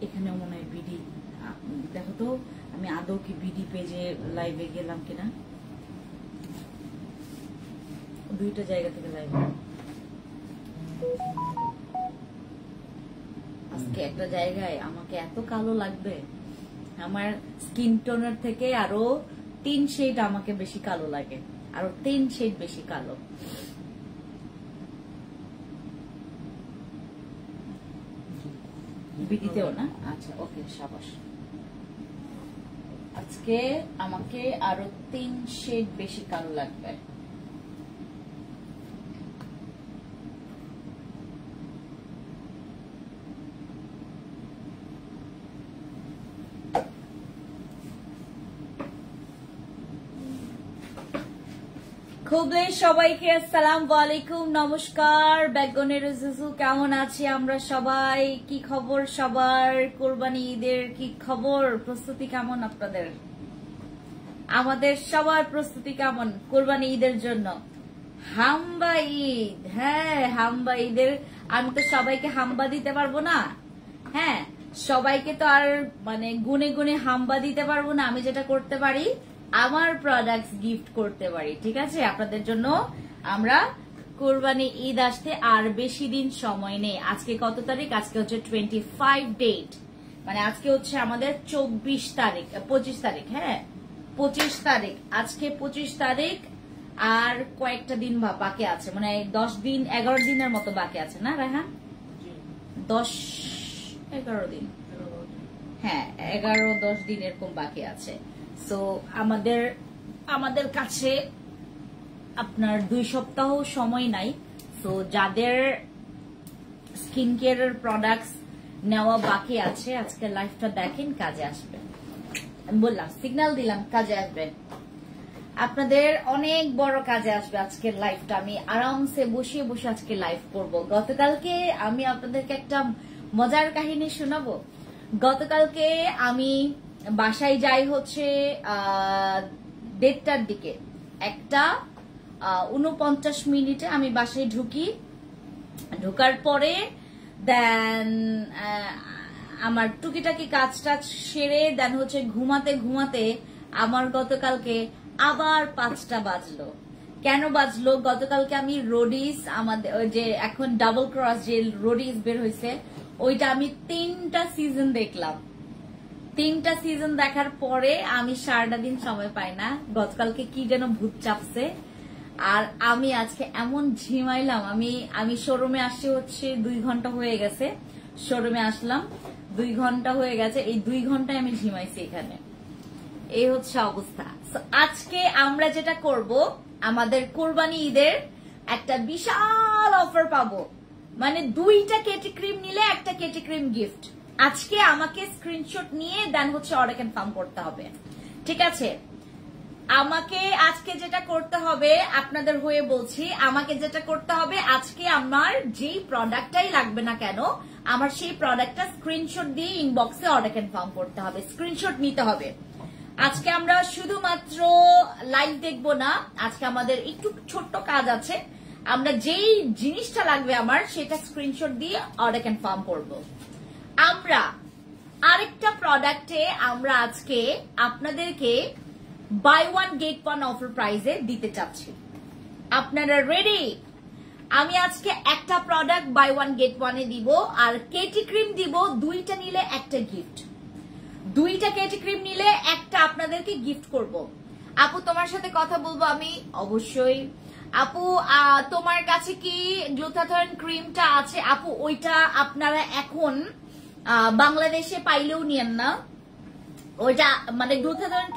এখানেও মনে হয় বিডি। দেখো তো আমি আদৌ কি বিডি পেজে লাইভে গেলাম কিনা, দুইটা জায়গা থেকে লাইভ। আজকে একটা জায়গায় আমাকে এত কালো লাগবে, আমার স্কিন টোনের থেকে আরো 3 শেড আমাকে বেশি কালো লাগে, আরো 3 শেড বেশি কালো। বিডিতেও না? আচ্ছা, ওকে, সাবাস। আজকে আমাকে আরো 3 শেড বেশি কালো লাগবে। খুবই সবাইকে আসসালামু আলাইকুম, নমস্কার। বেগনের জুজু কেমন আছি আমরা সবাই? কি খবর সবার? কোরবানি ঈদের কি খবর? প্রস্তুতি কেমন আপনাদের? আমাদের সবার প্রস্তুতি কেমন কোরবানি ঈদের জন্য? হাম্বা ঈদ, হ্যাঁ হাম্বা ঈদের। আমি তো সবাইকে হাম্বা দিতে পারবো না, হ্যাঁ সবাইকে তো আর মানে গুনে গুনে হাম্বা দিতে পারবো না। আমি যেটা করতে পারি, আমার প্রোডাক্টস গিফট করতে পারি, ঠিক আছে আপনাদের জন্য। আমরা কোরবানি ঈদ আসতে আর বেশি দিন সময় নেই। আজকে কত তারিখ? আজকে হচ্ছে 25 ডেট, মানে আজকে হচ্ছে আমাদের 25 তারিখ, হ্যাঁ 25 তারিখ। আজকে 25 তারিখ, আর কয়েকটা দিন বাকি আছে, মানে 10 দিন 11 দিনের মতো বাকি আছে না রায়হান? 10-11 দিন, হ্যাঁ 11-10 দিন এরকম বাকি আছে। সো আমাদের কাছে আপনার 2 সপ্তাহ সময় নাই। সো যাদের স্কিন কেয়ারের প্রোডাক্টস নেওয়া বাকি আছে, আজকে লাইভটা দেখেন, কাজে আসবে। আমি বললাম, সিগন্যাল দিলাম, কাজে আসবে, আপনাদের অনেক বড় কাজে আসবে আজকের লাইভটা। আমি আরামসে বসে বসে আজকে লাইভ করব। গতকালকে আমি আপনাদেরকে একটা মজার কাহিনী শোনাবো। গতকালকে আমি বাসায় যাই হচ্ছে 1:30টার দিকে, 1:49 আমি বাসায় ঢুকি। ঢোকার পরে দেন আমার টুকিটাকি কাজ টাজ সেরে দেন হচ্ছে ঘুমাতে ঘুমাতে আমার গতকালকে আবার 5টা বাজলো। কেন বাজলো? গতকালকে আমি রোডিস, আমাদের ওই যে এখন ডাবল ক্রস যে রোডিস বের হয়েছে, ওইটা আমি 3টা সিজন দেখলাম। 3টা সিজন দেখার পরে আমি সারাটা দিন সময় পাই না। গতকালকে কি যেন ভূত চাপছে, আর আমি আজকে এমন ঝিমাইলাম। আমি শোরুমে আসছি হচ্ছে 2 ঘন্টা হয়ে গেছে। শোরুমে আসলাম 2 ঘন্টা হয়ে গেছে, এই 2 ঘন্টায় আমি ঝিমাইছি এখানে। এই হচ্ছে অবস্থা। আজকে আমরা যেটা করব, আমাদের কোরবানি ঈদের একটা বিশাল অফার পাবো, মানে 2টা কেটি ক্রিম নিলে একটা কেটি ক্রিম গিফট। আজকে আমাকে স্ক্রিনশট নিয়ে দেন হচ্ছে অর্ডার কনফার্ম করতে হবে, ঠিক আছে? আমাকে আজকে যেটা করতে হবে, আপনাদের হয়ে বলছি, আমাকে যেটা করতে হবে, আজকে আমার যেই প্রোডাক্টটাই লাগবে না কেন, আমার সেই প্রোডাক্টটা স্ক্রিনশট দিয়ে ইনবক্সে অর্ডার কনফার্ম করতে হবে, স্ক্রিনশট নিতে হবে। আজকে আমরা শুধুমাত্র লাইভ দেখবো না, আজকে আমাদের একটু ছোট্ট কাজ আছে। আমরা যেই জিনিসটা লাগবে আমার, সেটা স্ক্রিনশট দিয়ে অর্ডার কনফার্ম করব। আমরা আরেকটা প্রোডাক্টে আমরা আজকে আপনাদেরকে বাই 1 গেট 1 অফার প্রাইজে দিতে চাচ্ছি। আপনারা রেডি? আমি আজকে একটা প্রোডাক্ট বাই 1 গেট 1 এ দিব, আর কেটি ক্রিম দিব 2টা নিলে একটা গিফট। 2টা কেটি ক্রিম নিলে একটা আপনাদেরকে গিফট করব। আপু তোমার সাথে কথা বলবো আমি অবশ্যই। আপু তোমার কাছে কি গ্লুটাথিয়ন ক্রিমটা আছে? আপু ওইটা আপনারা এখন বাংলাদেশে পাইলেও নিয়েন না, ওইটা মানে গ্লুটাথিয়ন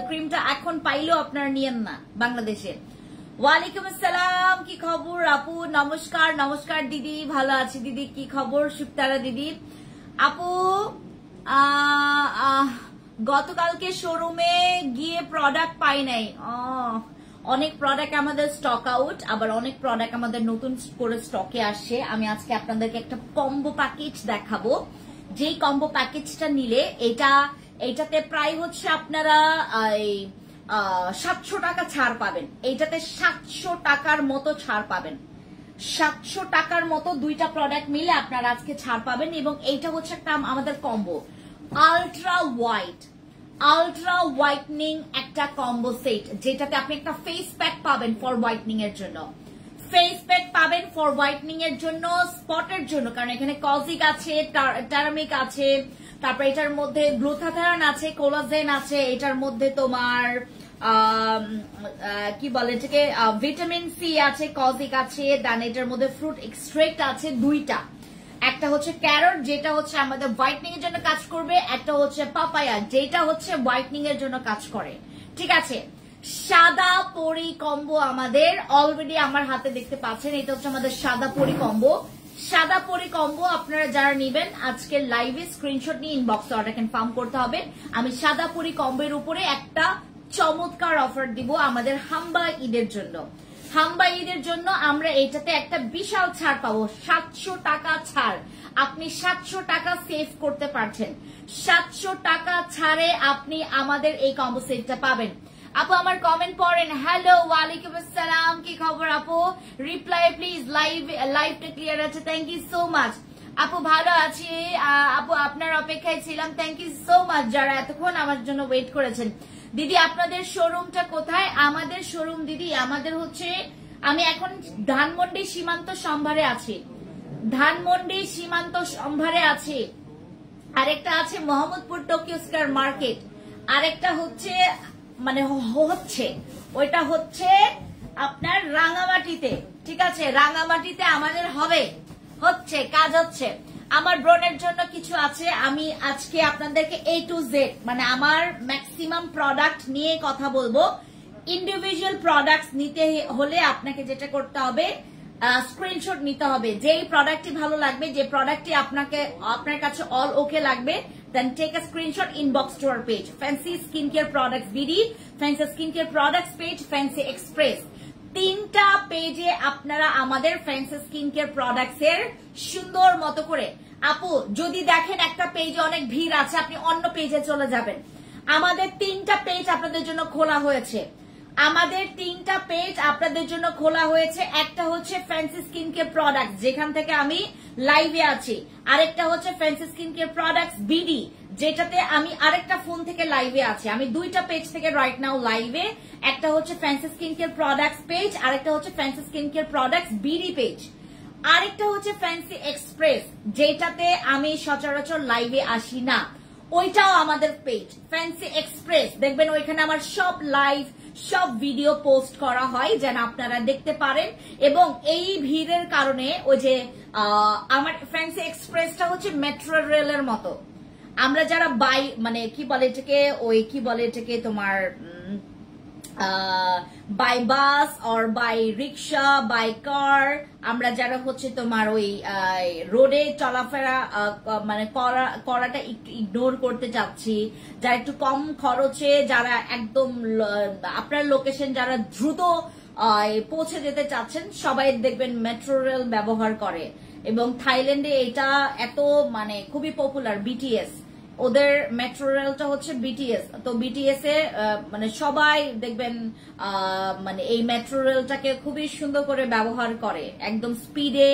ক্রিমটা এখন পাইলেও আপনারা নিয়েন না বাংলাদেশে। ওয়ালাইকুম আসসালাম, কি খবর আপু? নমস্কার। নমস্কার দিদি, ভালো আছি দিদি, কি খবর সুপ্তারা দিদি? আপু গতকালকে শোরুমে গিয়ে প্রোডাক্ট পাই নাই। অনেক প্রোডাক্ট আমাদের স্টক আউট, আবার অনেক প্রোডাক্ট আমাদের নতুন করে স্টকে আসছে। আমি আজকে আপনাদেরকে একটা কম্বো প্যাকেজ দেখাবো, যেই কম্বো প্যাকেজটা নিলে এইটাতে প্রায় হচ্ছে আপনারা 700 টাকা ছাড় পাবেন। এইটাতে 700 টাকার মতো ছাড় পাবেন। 700 টাকার মতো দুইটা প্রোডাক্ট মিলে আপনারা আজকে ছাড় পাবেন এবং এইটা হচ্ছে একটা আমাদের কম্বো আলট্রা হোয়াইটনিং একটা কম্বো সেট, যেটাতে আপনি একটা ফেস প্যাক পাবেন ফর হোয়াইটনিং এর জন্য, ফেস প্যাক পাবেন ফর হোয়াইটনিং এর জন্য, স্পটের জন্য, কারণ এখানে কজিক আছে, টার্মিক আছে, তারপর এটার মধ্যে গ্লুটাথায়ন আছে, কোলাজেন আছে, এটার মধ্যে তোমার কি বলে এটাকে ভিটামিন সি আছে, কজিক আছে, দেন এটার মধ্যে ফ্রুট এক্সট্রাক্ট আছে দুইটা, একটা হচ্ছে ক্যারট যেটা হচ্ছে আমাদের হোয়াইটনিং এর জন্য কাজ করবে, একটা হচ্ছে পাপায়া যেটা হচ্ছে হোয়াইটনিং এর জন্য কাজ করে। ঠিক আছে, সাদা পরি কম্বো আমাদের অলরেডি আমার হাতে দেখতে পাচ্ছেন, এটা হচ্ছে আমাদের সাদা পরি কম্বো। সাদা পরি কম্বো আপনারা যারা নিবেন আজকের লাইভে স্ক্রিনশট নিয়ে ইনবক্সে অর্ডার কনফার্ম করতে হবে। আমি সাদা পরি কম্বোর উপরে একটা চমৎকার অফার দিব আমাদের হাম্বা ঈদের জন্য। হাম্বা ঈদের জন্য আমরা এটাতে একটা বিশাল ছাড় পাবো, 700 টাকা ছাড়। আপনি 700 টাকা সেভ করতে পারছেন, 700 টাকা ছাড়ে আপনি আমাদের এই কম্বো সেটটা পাবেন। আপু আমার কমেন্ট পড়েন, হ্যালো ওয়ালাইকুম আসসালাম, কি খবর আপু, রিপ্লাই প্লিজ, লাইভটা ক্লিয়ার আছে, থ্যাংক ইউ সো মাচ আপু, ভালো আছি আপু, আপনার অপেক্ষায় ছিলাম, থ্যাংক ইউ সো মাচ যারা এতক্ষণ আমার জন্য ওয়েট করেছেন। দিদি আপনাদের শোরুমটা কোথায়? আমাদের শোরুম দিদি আমাদের হচ্ছে, আমি এখন ধানমন্ডি সীমান্ত সম্ভারে আছি, ধানমন্ডি সীমান্ত সম্ভারে আছি, আরেকটা আছে মোহাম্মদপুর টোকিও স্কয়ার মার্কেট, আরেকটা হচ্ছে মানে ওইটা হচ্ছে আপনার রাঙামাটিতে। ঠিক আছে, রাঙামাটিতে আমাদের কাজ হচ্ছে। আমার ব্রনের জন্য কিছু আছে, আমি আজকে আপনাদেরকে A to Z মানে আমার ম্যাক্সিমাম প্রোডাক্ট নিয়ে কথা বলবো। ইন্ডিভিজুয়াল প্রোডাক্টস নিতে হলে আপনাকে যেটা করতে হবে, স্ক্রিনশট নিতে হবে, যেই প্রোডাক্টটি ভালো লাগবে, যে প্রোডাক্টটি আপনার কাছে অল ওকে লাগবে, then take a screenshot, inbox to our page, Fancy Skincare Products BD, Fancy Skincare Products page, Fancy Express, তিনটা পেজে আপনারা আমাদের ফ্যান্সি স্কিন কেয়ার প্রোডাক্টস এর সুন্দর মতো করে, আপু যদি দেখেন একটা পেজে অনেক ভিড় আছে আপনি অন্য পেজে চলে যাবেন, আমাদের তিনটা পেজ আপনাদের জন্য খোলা হয়েছে, আমাদের তিনটা পেজ আপনাদের জন্য খোলা হয়েছে। একটা হচ্ছে ফ্যান্সি স্কিন কেয়ার প্রোডাক্টস যেখান থেকে আমি লাইভে আছি, আরেকটা হচ্ছে fancy skin care products BD যেটাতে আমি আরেকটা ফোন থেকে লাইভে আছি, আমি দুইটা পেজ থেকে রাইট নাও লাইভে, একটা হচ্ছে fancy skin care products page, আরেকটা হচ্ছে fancy skin care products BD page, আরেকটা হচ্ছে ফ্যান্সি এক্সপ্রেস যেটাতে আমি সচরাচর লাইভে আসি না, ওইটাও আমাদের পেজ ফ্যান্সি এক্সপ্রেস। দেখবেন ওইখানে আমার সব লাইভ সব ভিডিও পোস্ট করা হয় যেন আপনারা দেখতে পারেন, এবং এই ভিড়ের কারণে ওই যে আমার ফ্যান্সি এক্সপ্রেসটা হচ্ছে মেট্রো রেলের মতো, আমরা যারা মানে কি বলে এটাকে তোমার by bus or by rickshaw by car, আমরা যারা হচ্ছে তোমার ওই রোডে চলাফেরা মানে করাটা একটু ইগনোর করতে চাচ্ছি, যারা একটু কম খরচে, যারা একদম আপনার লোকেশন যারা দ্রুত পৌঁছে যেতে চাচ্ছেন, সবাই দেখবেন মেট্রো রেল ব্যবহার করে, এবং থাইল্যান্ডে এটা এত মানে খুবই পপুলার, বিটিএস ওদের মেট্রো রেলটা হচ্ছে বিটিএস, তো বিটিএস এ মানে সবাই দেখবেন মানে এই মেট্রো রেলটাকে খুবই সুন্দর করে ব্যবহার করে, একদম স্পিডে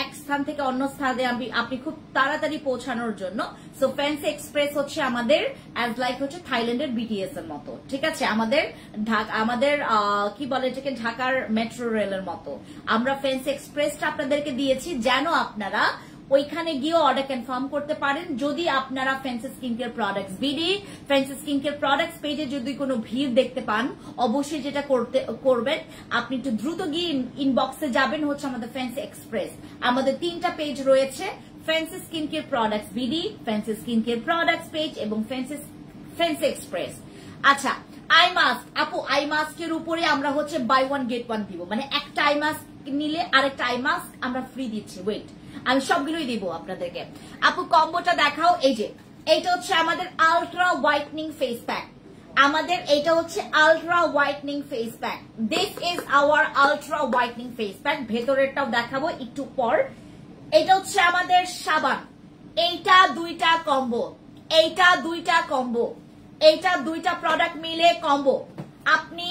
এক স্থান থেকে অন্য স্থানে আপনি খুব তাড়াতাড়ি পৌঁছানোর জন্য। সো ফ্যান্সি এক্সপ্রেস হচ্ছে আমাদের অ্যাজ লাইক হচ্ছে থাইল্যান্ডের বিটিএস এর মতো, ঠিক আছে, আমাদের কি বলে এটাকে ঢাকার মেট্রো রেলের মতো। আমরা ফ্যান্সি এক্সপ্রেসটা আপনাদেরকে দিয়েছি যেন আপনারা ওইখানে গিয়ে অর্ডার কনফার্ম করতে পারেন। যদি আপনারা fancy skin care products BD fancy skin care products পেজে যদি কোনো ভিড় দেখতে পান, অবশ্যই যেটা করবেন আপনি একটু দ্রুত গিয়ে ইনবক্সে যাবেন হচ্ছে আমাদের ফ্যান্সি এক্সপ্রেস। আমাদের তিনটা পেজ রয়েছে, fancy skin care products BD, fancy skin care products page এবং ফ্যান্সি এক্সপ্রেস। আচ্ছা, আই মাস্ক আপু, আই মাস্কের উপরে আমরা হচ্ছে বাই ওয়ান গেট ওয়ান দিব, মানে একটা আই মাস্ক নিলে আরেকটা আই মাস্ক আমরা ফ্রি দিচ্ছি। ওয়েট, আমি সবগুলোই দিব আপনাদেরকে। আপু কম্বোটা দেখাও। এই যে এইটা হচ্ছে আমাদের আলট্রা হোয়াইটনিং ফেস প্যাক, আমাদের এইটা হচ্ছে ultra whitening face pack, this is our ultra whitening face pack. ভেতরেরটাও দেখাবো একটু পর। এটা হচ্ছে আমাদের সাবান, এইটা দুইটা কম্বো, এইটা দুইটা কম্বো, এইটা দুইটা প্রোডাক্ট মিলে কম্বো। আপনি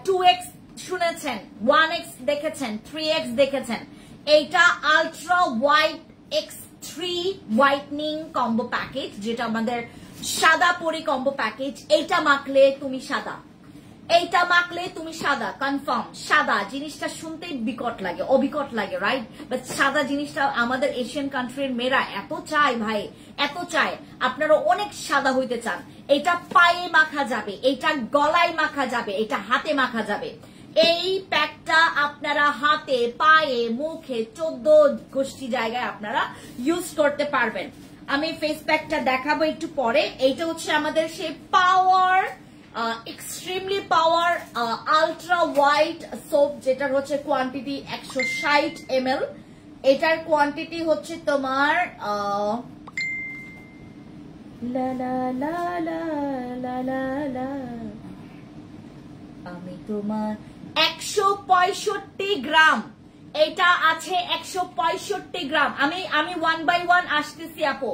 2x শুনেছেন, 1x দেখেছেন, 3x দেখেছেন, এইটা ultra white X3 whitening combo package, যেটা আমাদের সাদা পরি কম্বো প্যাকেজ। এইটা মাখলে তুমি সাদা, এইটা মাখলে তুমি সাদা, কনফার্ম সাদা। জিনিসটা শুনতেই বিকট লাগে, অবিকট লাগে, রাইট? বাট সাদা জিনিসটা আমাদের এশিয়ান কান্ট্রির মেয়েরা এত চায় ভাই, এত চায়। আপনারা অনেক সাদা হইতে চান। এটা পায়ে মাখা যাবে, এটা গলায় মাখা যাবে, এটা হাতে মাখা যাবে। এই প্যাকটা আপনারা হাতে, পায়ে, মুখে 14 গোষ্ঠী জায়গায় আপনারা ইউজ করতে পারবেন। আমি ফেস প্যাকটা দেখাবো একটু পরে। এইটা হচ্ছে আমাদের সেই পাওয়ার, এক্সট্রিমলি পাওয়ার আলট্রা হোয়াইট সোপ, যেটার হচ্ছে কোয়ান্টিটি 160 ml। এটার কোয়ান্টিটি হচ্ছে তোমার আমি তোমার 165 গ্রাম। এটা আছে 165 গ্রাম। আমি 1 by 1 আসতেছি আপু।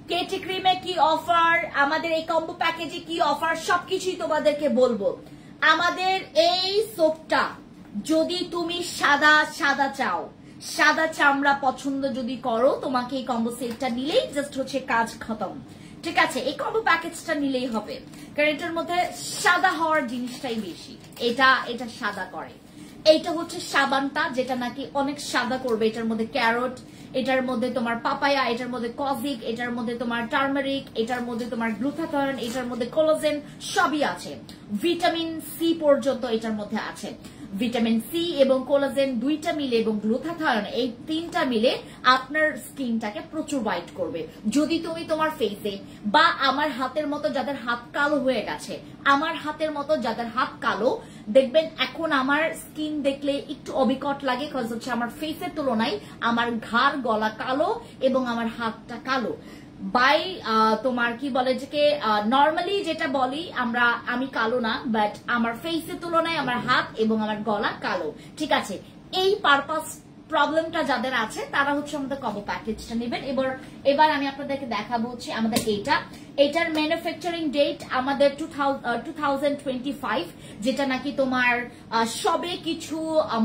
কেটি ক্রিমে কি অফার, আমাদের এই কম্বো প্যাকেজে কি অফার, সবকিছুই তোমাদেরকে বলবো। আমাদের এই সোপটা যদি তুমি সাদা সাদা চাও, সাদা চামড়া পছন্দ যদি করো, তোমাকে এই কম্বো সেটটা নিলেই জাস্ট হচ্ছে কাজ খতম। ঠিক আছে, এই কম্বো প্যাকেজটা নিলেই হবে, কারণ এটার মধ্যে সাদা হওয়ার জিনিসটাই বেশি। এটা সাদা করে। এইটা হচ্ছে সাবানটা, যেটা নাকি অনেক সাদা করবে। এটার মধ্যে ক্যারট, এটার মধ্যে তোমার পাপায়া, এটার মধ্যে কজিক, এটার মধ্যে তোমার টার্মারিক, এটার মধ্যে তোমার গ্লুথাথয়ন, এটার মধ্যে কোলাজেন, সবই আছে। ভিটামিন সি পর্যন্ত এটার মধ্যে আছে। ভিটামিন সি এবং কোলাজেন দুইটা মিলে এবং গ্লুথাথয়ন, এই তিনটা মিলে আপনার স্কিনটাকে প্রচুর হোয়াইট করবে। যদি তুমি তোমার ফেসে বা আমার হাতের মতো যাদের হাত কালো হয়ে গেছে, আমার হাতের মতো যাদের হাত কালো, দেখবেন এখন আমার স্কিন দেখলে একটু অবিকট লাগে, কজ হচ্ছে আমার ফেসের তুলনায় আমার ঘাড় গলা কালো এবং আমার হাতটা কালো। বাই তোমার কি বলে যে নর্মালি যেটা বলি আমরা, আমি কালো না, বাট আমার ফেসের তুলনায় আমার হাত এবং আমার গলা কালো। ঠিক আছে, এই পারপাস প্রবলেমটা যাদের আছে তারা হচ্ছে আমাদের কম্বো প্যাকেজটা নেবেন। এবার আমি আপনাদেরকে দেখাবো হচ্ছে আমাদের এটার ম্যানুফ্যাকচারিং ডেট আমাদের 2025, যেটা নাকি তোমার সবে কিছু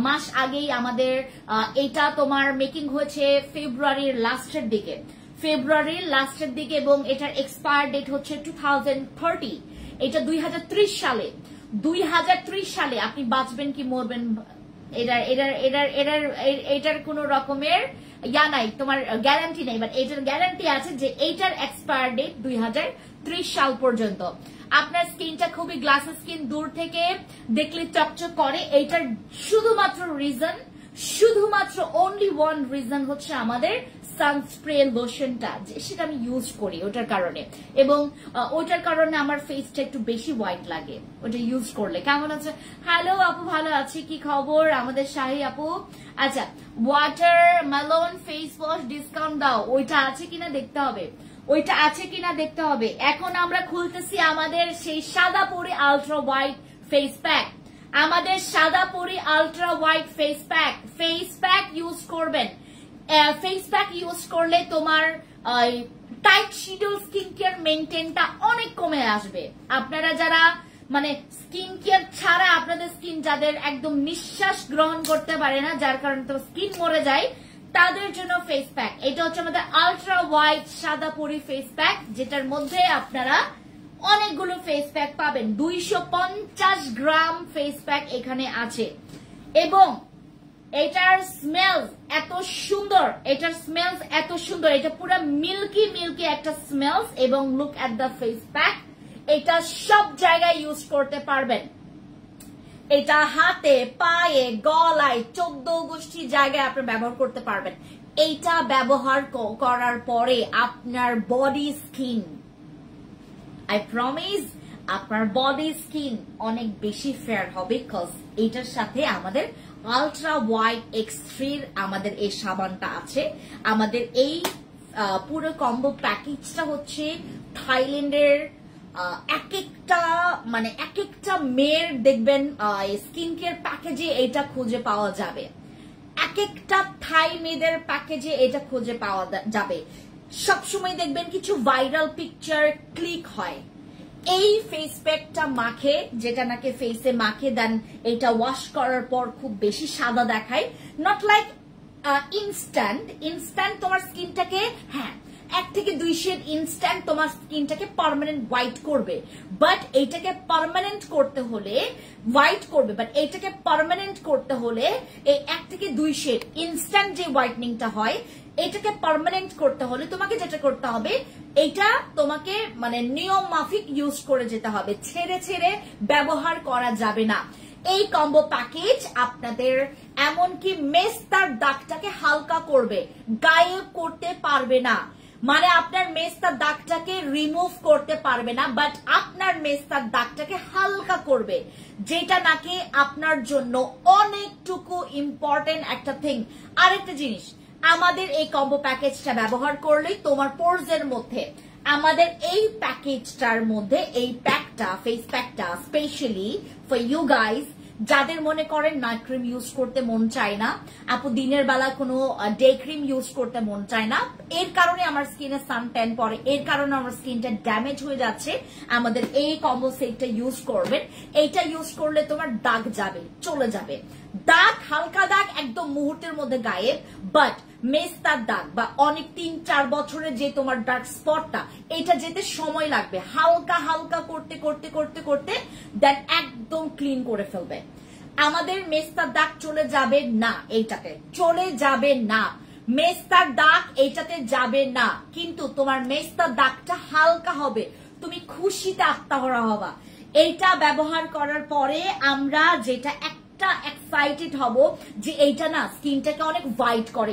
মাস আগেই আমাদের এটা তোমার মেকিং হয়েছে ফেব্রুয়ারির লাস্টের দিকে, এবং এটার এক্সপায়ার ডেট হচ্ছে 2030। এটা 2030 সালে আপনি বাঁচবেন কি মরবেন এটার কোন রকমের নাই, তোমার গ্যারান্টি নেই, বাট এটার গ্যারান্টি আছে যে এইটার এক্সপায়ার ডেট 2030 সাল পর্যন্ত। আপনার স্কিনটা খুবই গ্লাসি স্কিন, দূর থেকে দেখলে চকচক করে। এইটার শুধুমাত্র অনলি ওয়ান রিজন হচ্ছে আমাদের সানস্প্রে লোশনটা, সেটা আমি ইউজ করি ওটার কারণে, এবং ওটার কারণে আমার ফেসটা একটু বেশি হোয়াইট লাগে ওটা ইউজ করলে। কেমন আছে? হ্যালো আপু, ভালো আছি, কি খবর আমাদের শাহী আপু? আচ্ছা, watermelon face wash discount দাও, ওইটা আছে কিনা দেখতে হবে। এখন আমরা খুলতেছি আমাদের সেই সাদা পরি আলট্রা হোয়াইট ফেস প্যাক। আমাদের সাদা পরি ultra white face pack use করবেন। ফেস প্যাক ইউজ করলে তোমার টাইট শিডিউল স্কিন কেয়ার মেনটেনটা অনেক কমে আসবে। আপনারা যারা মানে স্কিন কেয়ার ছাড়া আপনাদের স্কিন যাদের একদম নিঃশ্বাস গ্রহণ করতে পারে না, যার কারণে তো স্কিন মরে যায়, তাদের জন্য ফেস প্যাক। এটা হচ্ছে আমাদের আলট্রা হোয়াইট সাদা পরি ফেস প্যাক, যেটার মধ্যে আপনারা অনেকগুলো ফেস প্যাক পাবেন। 250 গ্রাম ফেস প্যাক এখানে আছে, এবং এটার স্মেলস এত সুন্দর, এটা পুরো মিল্কি একটা স্মেলস। এবং look at the face pack, এটা সব জায়গায় ইউজ করতে পারবেন। এটা হাতে, পায়ে, গলায় 14 গোষ্ঠী জায়গায় আপনি ব্যবহার করতে পারবেন। এইটা ব্যবহার করার পরে আপনার বডি স্কিন, আই প্রমিস আপনার বডি স্কিন অনেক বেশি ফেয়ার হবে, কজ এটার সাথে আমাদের আলট্রা হোয়াইট X3 আমাদের এই সাবানটা আছে। আমাদের এই পুরো কম্বো প্যাকেজটা হচ্ছে থাইল্যান্ডের এক একটা মেয়ের দেখবেন স্কিন কেয়ার প্যাকেজে এটা খুঁজে পাওয়া যাবে। এক একটা থাই মেয়েদের প্যাকেজে এটা খুঁজে পাওয়া যাবে। সবসময় দেখবেন কিছু ভাইরাল পিকচার ক্লিক হয়, এই ফেস প্যাকটা মাখে, যেটা নাকি ফেসে মাখে, দেন এটা ওয়াশ করার পর খুব বেশি সাদা দেখায়। নট লাইক ইনস্ট্যান্ট তোমার স্কিনটাকে, হ্যাঁ 1 থেকে 2 শেড ইনস্ট্যান্ট তোমার স্কিনটাকে পার্মানেন্ট হোয়াইট করবে, বাট এইটাকে পার্মানেন্ট করতে হলে হোয়াইট করবে, বাট এইটাকে পার্মানেন্ট করতে হলে এই 1 থেকে 2 শেড ইনস্ট্যান্ট যে হোয়াইটনিংটা হয়, এটাকে পার্মানেন্ট করতে হলে তোমাকে যেটা করতে হবে, এটা তোমাকে মানে নিয়ম মাফিক ইউজ করে যেতে হবে, ছেড়ে ছেড়ে ব্যবহার করা যাবে না। এই কম্বো প্যাকেজ আপনাদের এমনকি মেস্তার দাগটাকে হালকা করবে, গায়েব করতে পারবে না। মানে আপনার মেস্তার দাগটাকে রিমুভ করতে পারবে না, বাট আপনার মেস্তার দাগটাকে হালকা করবে, যেটা নাকি আপনার জন্য অনেকটুকু ইম্পর্টেন্ট একটা থিং। আরেকটা জিনিস, আমাদের এই কম্বো প্যাকেজটা ব্যবহার করলেই তোমার পোরস এর মধ্যে, আমাদের এই প্যাকেজটার মধ্যে এই প্যাকটা, ফেস প্যাকটা স্পেশালি ফর ইউ গাইজ, যাদের মনে করেন নাইট ক্রিম ইউজ করতে মন চায় না, আপু দিনের বেলা কোনো ডে ক্রিম ইউজ করতে মন চায় না, এর কারণে আমার স্কিনে সান ট্যান পড়ে, এর কারণে আমার স্কিনটা ড্যামেজ হয়ে যাচ্ছে, আমাদের এই কম্বো সেটটা ইউজ করবেন। এইটা ইউজ করলে তোমার দাগ যাবে, চলে যাবে। দাগ, হালকা দাগ একদম মুহূর্তের মধ্যে গায়েব, বাট মেস্তার দাগ বা অনেক 3-4 বছরের যে তোমার ডার্ক স্পটটা, এটা যেতে সময় লাগবে, হালকা হালকা করতে করতে করতে করতে দেন একদম ক্লিন করে ফেলবে। আমাদের মেস্তার দাগ চলে যাবে না, এইটাতে চলে যাবে না, মেস্তার দাগ এইটাতে যাবে না, কিন্তু তোমার মেস্তার দাগটা হালকা হবে, তুমি খুশিতে আত্মহারা হবা। এইটা ব্যবহার করার পরে আমরা যেটা এক্সাইটেড হব যে এইটা না স্কিনটাকে অনেক হোয়াইট করে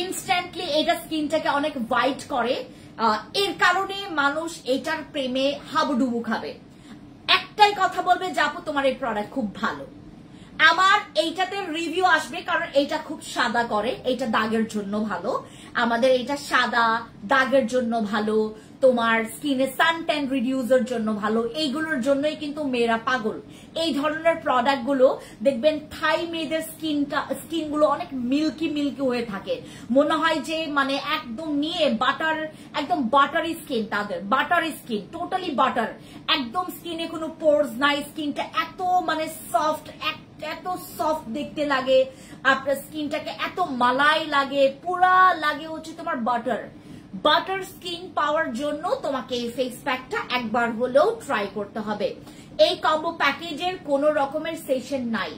ইনস্ট্যান্টলি এটা স্কিনটাকে অনেক হোয়াইট করে। এর কারণে মানুষ এটার প্রেমে হাবুডুবু খাবে। একটাই কথা বলবে যে আপু তোমার এই প্রোডাক্ট খুব ভালো, আমার এইটাতে রিভিউ আসবে, কারণ এইটা খুব সাদা করে, এইটা দাগের জন্য ভালো, আমাদের এইটা সাদা দাগের জন্য ভালো, তোমার স্কিনে সান ট্যান রিডিউসের জন্য ভালো, এইগুলোর জন্যই কিন্তু মেয়েরা পাগল। এই ধরনের প্রোডাক্ট গুলো দেখবেন থাই মেয়েদের স্কিন গুলো অনেক মিল্কি মিল্কি হয়ে থাকে, মনে হয় যে মানে একদম নিয়ে বাটার, একদম বাটারি স্কিন, তাদের বাটারি স্কিন, টোটালি বাটার, একদম স্কিনে কোনো পোরস নাই, স্কিনটা এত মানে সফট, এত সফট দেখতে লাগে, আপনার স্কিনটাকে এত মালাই লাগে, পুরা লাগে হচ্ছে তোমার বাটার স্কিন পাওয়ার জন্য তোমাকে এই ফেস প্যাকটা একবার হলেও ট্রাই করতে হবে। এই কম্বো প্যাকেজের কোনো রকমের সেশন নাই,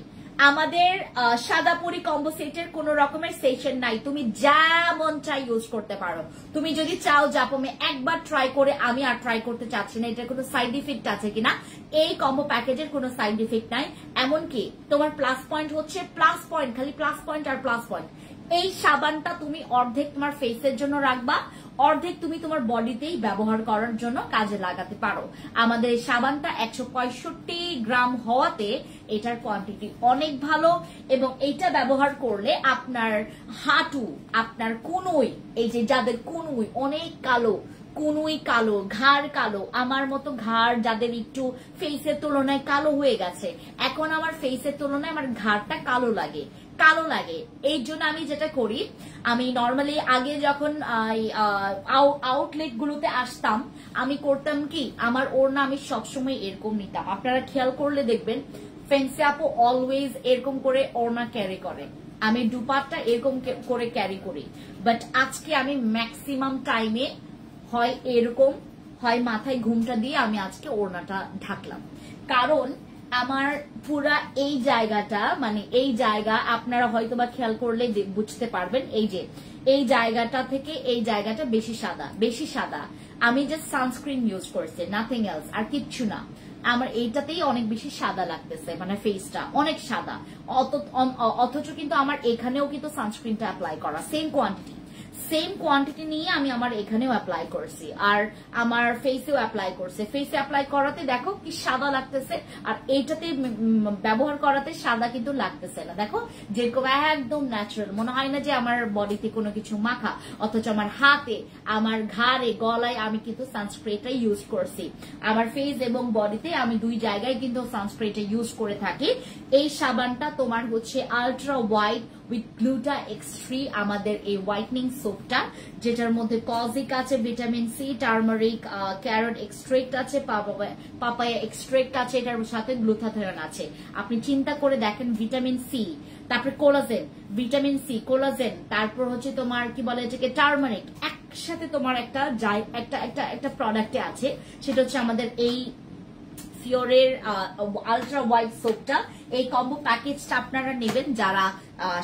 আমাদের সাদাপুরি কম্বো সেটের কোনো রকমের সেশন নাই, তুমি যা মন চাই ইউজ করতে পারো। তুমি যদি চাও যে আপু আমি একবার ট্রাই করে আমি আর ট্রাই করতে চাচ্ছি না, এটার কোনো সাইড ইফেক্ট আছে কিনা, এই কম্বো প্যাকেজের কোনো সাইড ইফেক্ট নাই। এমনকি তোমার প্লাস পয়েন্ট হচ্ছে প্লাস পয়েন্ট, খালি প্লাস পয়েন্ট আর প্লাস পয়েন্ট। এই সাবানটা তুমি অর্ধেক তোমার ফেসের জন্য রাখবা, অর্ধেক তুমি তোমার বডিতেই ব্যবহার করার জন্য কাজে লাগাতে পারো। আমাদের এই সাবানটা 165 গ্রাম হওয়াতে এটার কোয়ান্টিটি অনেক ভালো, এবং এইটা ব্যবহার করলে আপনার হাঁটু, আপনার কুনুই, এই যে যাদের কুনুই অনেক কালো, কুনুই কালো, ঘাড় কালো, আমার মতো ঘাড় যাদের একটু ফেসের তুলনায় কালো হয়ে গেছে, এখন আমার ফেসের তুলনায় আমার ঘাড়টা কালো লাগে, এই জন্য আমি যেটা করি, আমি নর্মালি আগে যখন আউটলেট গুলোতে আসতাম আমি করতাম কি, আমার ওড়না আমি সবসময় এরকম নিতাম, আপনারা খেয়াল করলে দেখবেন ফেন্সি আপু অলওয়েজ এরকম করে ওড়না ক্যারি করে, আমি দুপাট্টা এরকম করে ক্যারি করি, বাট আজকে আমি ম্যাক্সিমাম টাইমে হয় এরকম, হয় মাথায় ঘুমটা দিয়ে আমি আজকে ওড়নাটা ঢাকলাম, কারণ আমার পুরা এই জায়গাটা, মানে এই জায়গা আপনারা হয়তো বা খেয়াল করলে বুঝতে পারবেন, এই যে এই জায়গাটা থেকে এই জায়গাটা বেশি সাদা, আমি জাস্ট সানস্ক্রিন ইউজ করছি, নাথিং এলস, আর কিচ্ছু না, আমার এইটাতেই অনেক বেশি সাদা লাগতেছে, মানে ফেসটা অনেক সাদা, অথচ কিন্তু আমার এখানেও কিন্তু সানস্ক্রিনটা অ্যাপ্লাই করা সেম কোয়ান্টিটি নিয়ে আমি আমার এখানেও অ্যাপ্লাই করছি, আর আমার ফেসেও অ্যাপ্লাই করছে, ফেসে অ্যাপ্লাই করাতে দেখো কি সাদা লাগতেছে, আর এইটাতে ব্যবহার করাতে সাদা কিন্তু লাগতেছে না, দেখো যেরকম একদম ন্যাচারাল, মনে হয় না যে আমার বডিতে কোনো কিছু মাখা, অথচ আমার হাতে, আমার ঘাড়ে, গলায় আমি কিন্তু সানস্ক্রিনটা ইউজ করছি, আমার ফেস এবং বডিতে আমি দুই জায়গায় কিন্তু সানস্ক্রিনটা ইউজ করে থাকি। এই সাবানটা তোমার হচ্ছে আলট্রা উইথ গ্লুটা এক্স3 আমাদের এই হোয়াইটনিং সোপটা, যেটার মধ্যে কজিক আছে, vitamin C, turmeric, carrot extract আছে, পাপায়া এক্সট্রেক্ট আছে, এটার সাথে গ্লুটাথিয়ন আছে। আপনি চিন্তা করে দেখেন, ভিটামিন সি, তারপরে কোলাজেন, ভিটামিন সি, কোলাজেন, তারপর হচ্ছে তোমার কি বলে এটাকে টার্মারিক, একসাথে তোমার একটা প্রোডাক্টে আছে। সেটা হচ্ছে আমাদের এই ফিওরের আলট্রা হোয়াইট সোপটা। এই কম্বো প্যাকেজটা আপনারা নেবেন যারা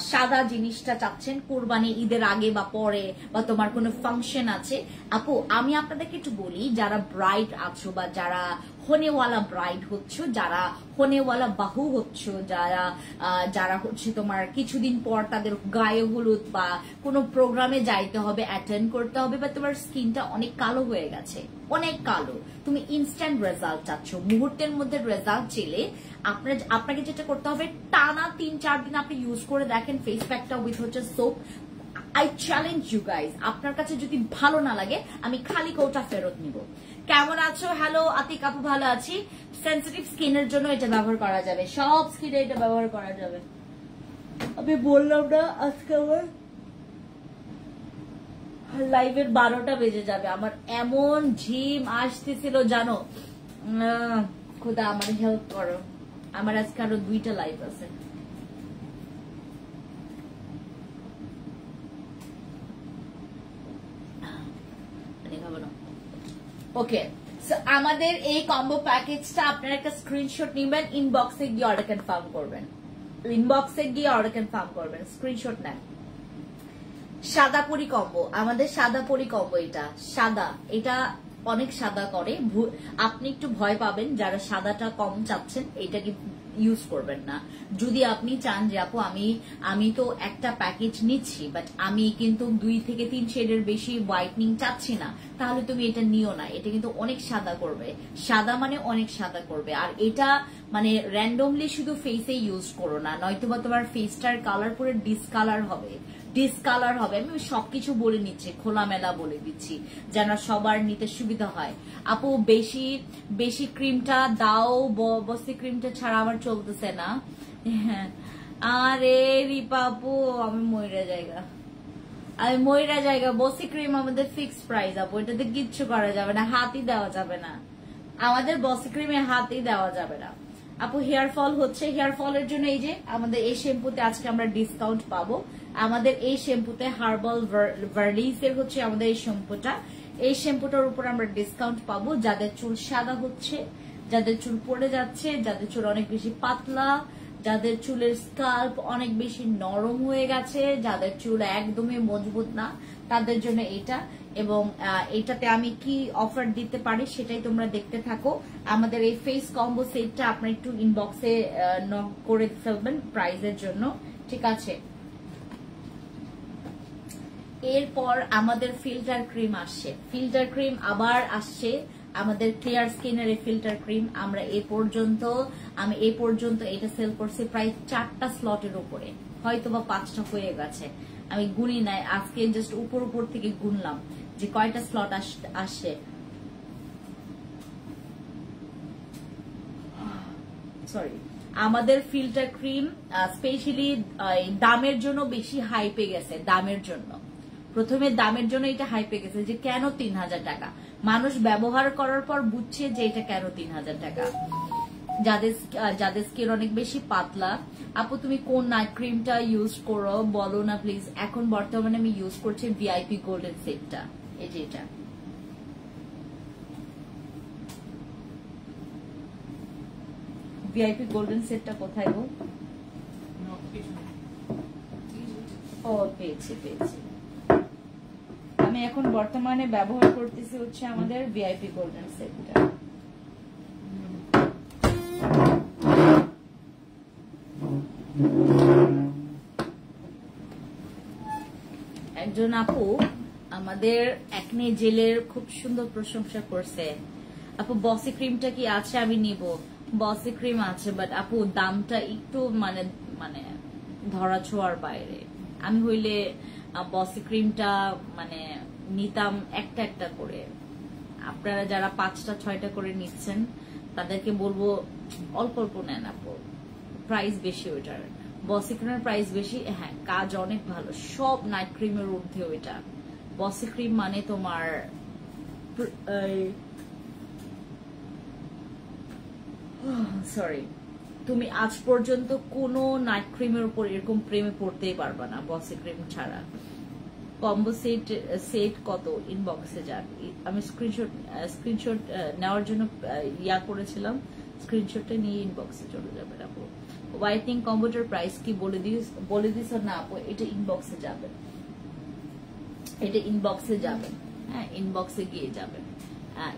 সাদা জিনিসটা চাচ্ছেন কুরবানি ঈদের আগে বা পরে, বা তোমার কোনো ফাংশন আছে। আপু আমি আপনাদেরকে একটু বলি, যারা ব্রাইড আছো বা যারা হোনেওয়ালা ব্রাইড হচ্ছে, যারা হোনেওয়ালা বাহু হচ্ছে, যারা হচ্ছে তোমার কিছুদিন পর তাদের গায়ে হলুদ বা কোনো প্রোগ্রামে যাইতে হবে, অ্যাটেন্ড করতে হবে, বা তোমার স্কিনটা অনেক কালো হয়ে গেছে, অনেক কালো, তুমি ইনস্ট্যান্ট রেজাল্ট চাচ্ছ, মুহূর্তের মধ্যে রেজাল্ট চেলে আপনাকে যেটা করতে হবে, টানা 3-4 দিন আপনি ইউজ করে দেখেন ফেস প্যাকটা উইথ হচ্ছে soap. I challenge you guys, আপনার কাছে যদি ভালো না লাগে আমি খালি কোটা ফেরত নিব। কেমন আছো? হ্যালো আতিক আপু, ভালো আছি। সেন্সিটিভ স্কিনের জন্য এটা ব্যবহার করা যাবে, সব স্কিনে এটা ব্যবহার করা যাবে। আমি বললাম না আজকে আমার লাইভের 12টা বেজে যাবে, আমার এমন ঝিম আসতেছিল জানো। খোদা আমার হেল্প করো, আমার আজকে আরো 2টা লাইভ আছে। ওকে, আমাদের এই কম্বো প্যাকেজটা আপনারা একটা স্ক্রিনশট নেবেন, ইনবক্সে গিয়ে অর্ডার কনফার্ম করবেন, স্ক্রিনশট নেন। সাদা পরি কম্বো, আমাদের সাদা পরি কম্বো, এটা অনেক সাদা করে। আপনি একটু ভয় পাবেন যারা সাদাটা কম চাচ্ছেন, এটা কি ইউজ করবেন না। যদি আপনি চান যে আপু আমি তো একটা প্যাকেজ নিচ্ছি, বাট আমি কিন্তু 2 থেকে 3 শেডের বেশি হোয়াইটনিং চাচ্ছি না, তাহলে তুমি এটা নিও না। এটা কিন্তু অনেক সাদা করবে, সাদা মানে অনেক সাদা করবে। আর এটা মানে র্যান্ডমলি শুধু ফেসে ইউজ করো না, নয়তোবা তোমার ফেসটার কালার পুরো ডিসকালার হবে। আমি সবকিছু বলে নিচ্ছি, খোলামেলা বলে দিচ্ছি যেন সবার নিতে সুবিধা হয়। আপু বেশি ক্রিমটা দাও, বসি ক্রিমটা ছাড়া আমার চলতেছে না। আরে রিপা আপু আমি ময়রা জায়গা, বসি ক্রিম আমাদের ফিক্স প্রাইস আপু, এটাতে কিচ্ছু করা যাবে না, হাতই দেওয়া যাবে না, আমাদের বসি ক্রিমে হাতই দেওয়া যাবে না। আপু হেয়ার ফল হচ্ছে, হেয়ার ফলের জন্য এই যে আমাদের এই শ্যাম্পুতে আজকে আমরা ডিসকাউন্ট পাবো। আমাদের এই শ্যাম্পুতে হার্বাল ভার্লিসের হচ্ছে আমাদের এই শ্যাম্পুটার উপর আমরা ডিসকাউন্ট পাবো। যাদের চুল সাদা হচ্ছে, যাদের চুল পড়ে যাচ্ছে, যাদের চুল অনেক বেশি পাতলা, যাদের চুলের স্কাল্প অনেক বেশি নরম হয়ে গেছে, যাদের চুল একদমই মজবুত না, তাদের জন্য এটা। এবং এটাতে আমি কি অফার দিতে পারি সেটাই তোমরা দেখতে থাকো। আমাদের এই ফেস কম্বো সেটটা আপনারা একটু ইনবক্সে নক করে ফেলবেন প্রাইজের জন্য, ঠিক আছে। এরপর আমাদের ফিল্টার ক্রিম আসছে, আবার আসছে আমাদের ক্লিয়ার স্কিনের এই ফিল্টার ক্রিম। আমি এই পর্যন্ত এটা সেল করছি প্রায় 4টা স্লটের উপরে, হয়তো বা 5টা হয়ে গেছে, আমি গুনি নাই, আজকে জাস্ট উপর থেকে গুনলাম যে কয়টা স্লট আসে। সরি, আমাদের ফিল্টার ক্রিম স্পেশালি দামের জন্য বেশি হাইপে গেছে। প্রথমে দামের জন্য এটা হাইপে গেছে যে কেন 3000 টাকা। মানুষ ব্যবহার করার পর বুঝছে যে এটা কেন 3000 টাকা। যাদের স্কিন অনেক বেশি পাতলা, আপু তুমি কোন নাইট ক্রিমটা ইউজ করো বলো না প্লিজ। এখন বর্তমানে আমি ইউজ করছি ভিআইপি গোল্ডেন সেটটা, এই যে এটা। ভিআইপি গোল্ডেন সেটটা কোথায় গো? ও পেয়েছি। আমি এখন বর্তমানে ব্যবহার করতেছি হচ্ছে আমাদের ভিআইপি গোল্ডেন সেটটা। একজন আপু আমাদের একনি জেলের খুব সুন্দর প্রশংসা করছে, আপু বসি ক্রিমটা কি আছে? আমি নিব। বসি ক্রিম আছে, বাট আপু দামটা একটু মানে ধরা ছোঁয়ার বাইরে। আমি হইলে বসি ক্রিমটা নিতাম একটা করে। আপনারা যারা 5টা 6টা করে নিচ্ছেন তাদেরকে বলবো অল্প নেন আপু, প্রাইস বেশি ওইটার। বসি ক্রিমের প্রাইস বেশি, হ্যাঁ কাজ অনেক ভালো, সব নাইট ক্রিমের ঊর্ধ্বেও এটা। বসি ক্রিম মানে তোমার সরি, তুমি আজ পর্যন্ত কোনো নাইট ক্রিমের উপর এরকম প্রেমে পড়তেই পারবা না বসি ক্রিম ছাড়া। কম্বো সেট কত ইনবক্সে যান, আমি স্ক্রিনশট নেওয়ার জন্য ইয়া করেছিলাম, স্ক্রিনশটটা নিয়ে ইনবক্সে চলে যাবেন আপু। হোয়াইটনিং কম্বোটার প্রাইস কি বলে দিস না আপু, এটা ইনবক্সে যাবেন, এটা ইনবক্সে যাবেন, হ্যাঁ ইনবক্সে গিয়ে যাবেন,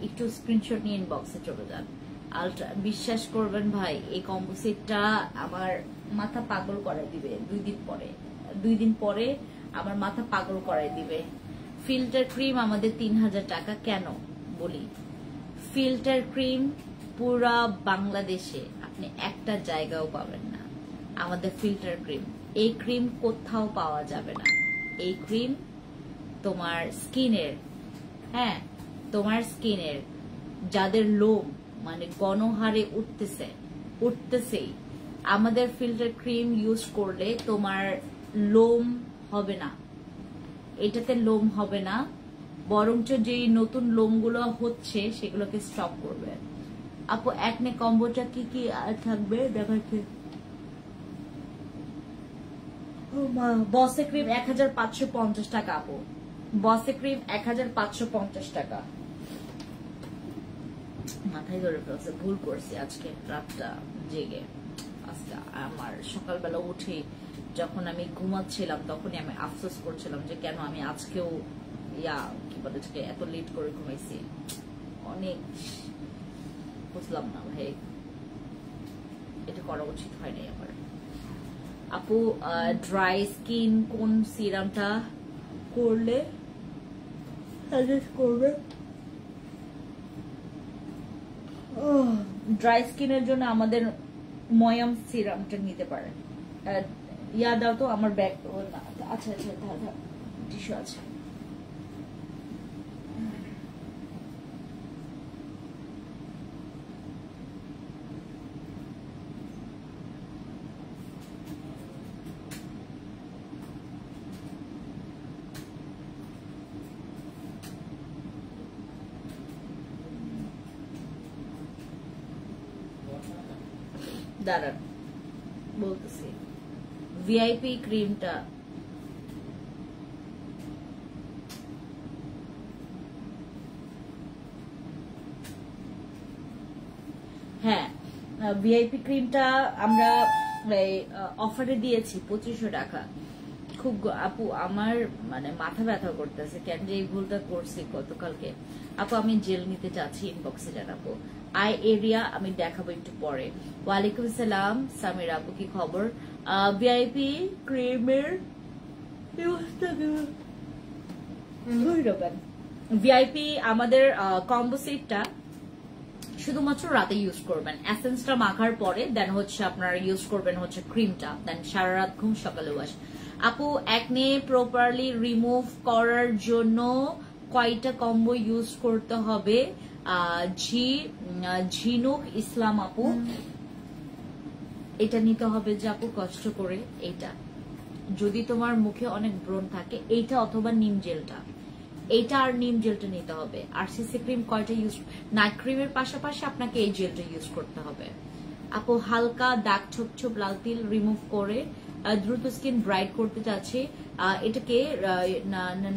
একটু স্ক্রিনশট নিয়ে ইনবক্সে চলে যান। আলট্রা বিশ্বাস করবেন ভাই, এই কম্বো সেটটা আমার মাথা পাগল করে দিবে 2 দিন পরে আমার মাথা পাগল করে দিবে। ফিল্টার ক্রিম আমাদের 3000 টাকা, কেন বলি, ফিল্টার ক্রিম পুরা বাংলাদেশে আপনি একটা জায়গাও পাবেন না আমাদের ফিল্টার ক্রিম। এই ক্রিম কোথাও পাওয়া যাবে না। এই ক্রিম তোমার স্কিনের, হ্যাঁ তোমার স্কিনের যাদের লোম মানে গণহারে উঠতেছেই, আমাদের ফিল্টার ক্রিম ইউজ করলে তোমার লোম হবে না, এটাতে লোম হবে না, বরঞ্চ যে নতুন লোমগুলো হচ্ছে সেগুলোকে স্টপ করবে। আপু একনে কম্বোটা কি কি থাকবে দেখাচ্ছে। বসে ক্রিম 1550 টাকা আপু, বসে ক্রিম 1550 টাকা। মাথায় ধরে ফেলছে, ভুল করছি আজকে রাতটা জেগে। আজকে আমার সকালবেলা উঠে যখন আমি ঘুমাচ্ছিলাম তখনই আমি আফসোস করছিলাম যে কেন আমি আজকেও কি বলে এত লেট করে ঘুমাইছি, অনেক বুঝলাম না ভাই, এটা করা উচিত হয়নি আমার। আপু ড্রাই স্কিন কোন সিরামটা করলে সাজেস্ট করবে? ড্রাই স্কিনের জন্য আমাদের ময়াম সিরামটা নিতে পারেন। ইয়া দাও তো আমার ব্যাগ, আচ্ছা আচ্ছা টিস্যু আছে। দাঁড়ান বলতেছি, ভিআইপি ক্রিমটা হ্যাঁ ভিআইপি ক্রিমটা আমরা অফারে দিয়েছি 2500 টাকা। খুব আপু আমার মানে মাথা ব্যথা করতেছে কেন যে এই ভুলটা করছি গতকালকে। আপু আমি জেল নিতে চাচ্ছি, ইনবক্সে জানাবো। আই এরিয়া আমি দেখাবো একটু পরে। ওয়ালাইকুম সালাম সামির আপু, কি খবর? ভিআইপি ক্রিমের ভিআইপি আমাদের কম্বো সেটটা শুধুমাত্র রাতে ইউজ করবেন, এসেন্সটা মাখার পরে দেন হচ্ছে আপনারা ইউজ করবেন হচ্ছে ক্রিমটা, দেন সারা রাত ঘুম সকালে ওয়াশ। আপু একনে প্রপারলি রিমুভ করার জন্য কয়টা কম্বো ইউজ করতে হবে? ঝিনুক ইসলাম আপু, এটা নিতে হবে যে আপু কষ্ট করে, এইটা যদি তোমার মুখে অনেক ব্রণ থাকে এইটা অথবা নিম জেলটা, এইটা আর নিম জেলটা নিতে হবে। আর সিসি ক্রিম কয়টা ইউজ, নাইট ক্রিমের পাশাপাশি আপনাকে এই জেলটা ইউজ করতে হবে। আপু হালকা দাগ ছোপ ছোপ লাল তিল রিমুভ করে দ্রুত স্কিন ব্রাইট করতে চাচ্ছি, এটাকে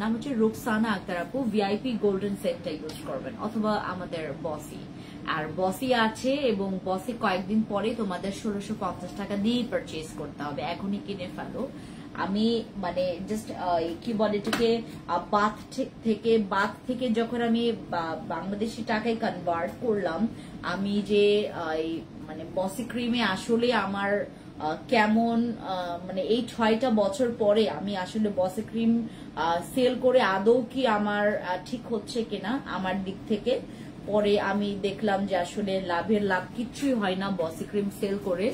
নাম হচ্ছে রুকসানা আক্তার আপু, ভিআইপি গোল্ডেন সেটটা ইউজ করবেন অথবা আমাদের বসি। আর বসি আছে এবং বসি কয়েকদিন পরে তোমাদের 1650 টাকা দিয়ে পারচেজ করতে হবে, এখনই কিনে ফেলো। আমি মানে জাস্ট কি বলে এটাকে বাথ থেকে যখন আমি বাংলাদেশি টাকায় কনভার্ট করলাম, আমি যে মানে বসি ক্রিমে আসলে আমার কেমন মানে এই 6টা বছর পরে আমি আসলে বসি ক্রিম সেল করে আদৌ কি আমার ঠিক হচ্ছে কিনা আমার দিক থেকে, পরে আমি দেখলাম যে আসলে লাভের লাভ কিচ্ছুই হয় না বসি ক্রিম সেল করে,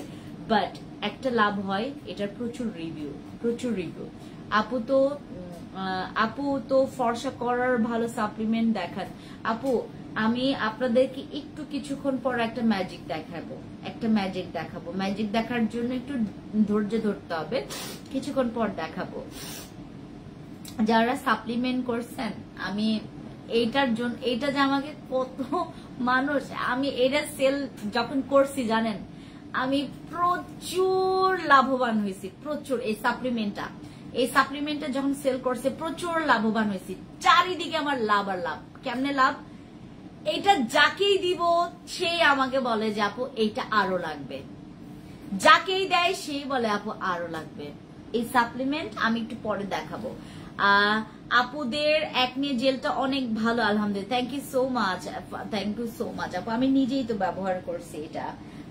বাট একটা লাভ হয়, এটার প্রচুর রিভিউ। আপু তো আপু তো ফর্সা করার ভালো সাপ্লিমেন্ট দেখান। আপু আমি আপনাদেরকে একটু কিছুক্ষণ পর একটা ম্যাজিক দেখাবো, ম্যাজিক দেখার জন্য একটু ধৈর্য ধরতে হবে, কিছুক্ষণ পর দেখাবো। যারা সাপ্লিমেন্ট করছেন, আমি এইটার জন্য, এইটা যে আমাকে কত মানুষ, আমি এটা সেল যখন করছি জানেন আমি প্রচুর লাভবান হয়েছি, প্রচুর। এই সাপ্লিমেন্টটা যখন সেল করছে প্রচুর লাভবান হয়েছি, চারিদিকে আমার লাভ আর লাভ। কেমনে লাভ? এইটা যাকেই দিব সেই আমাকে বলে যে আপু এইটা আরো লাগবে, যাকেই দেয় সেই বলে আপু আরো লাগবে। এই সাপ্লিমেন্ট আমি একটু পরে দেখাবো। আপুদের একনি জেলটা অনেক ভালো, আলহামদুলিল্লাহ। থ্যাংক ইউ সো মাচ আপু। আমি নিজেই তো ব্যবহার করছি এটা,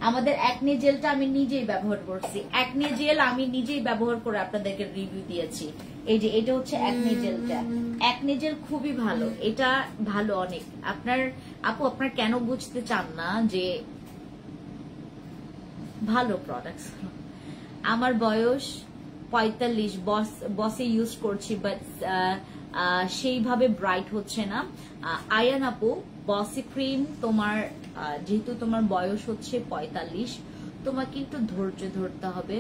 আমাদের একনি জেলটা আমি নিজেই ব্যবহার করছি। একনি জেল আমি নিজেই ব্যবহার করে আপনাদেরকে রিভিউ দিয়েছি। এই যে এটা হচ্ছে একনি জেলটা, একনি জেল খুবই ভালো, এটা ভালো অনেক। আপনার কেন বুঝতে চান না যে ভালো প্রোডাক্টস? আমার বয়স 45, বসে ইউজ করছি, বাট সেইভাবে ব্রাইট হচ্ছে না। আয়ান আপু, বসি ক্রিম তোমার যেহেতু তোমার বয়স হচ্ছে 45, তোমাকে একটু ধৈর্য ধরতে হবে।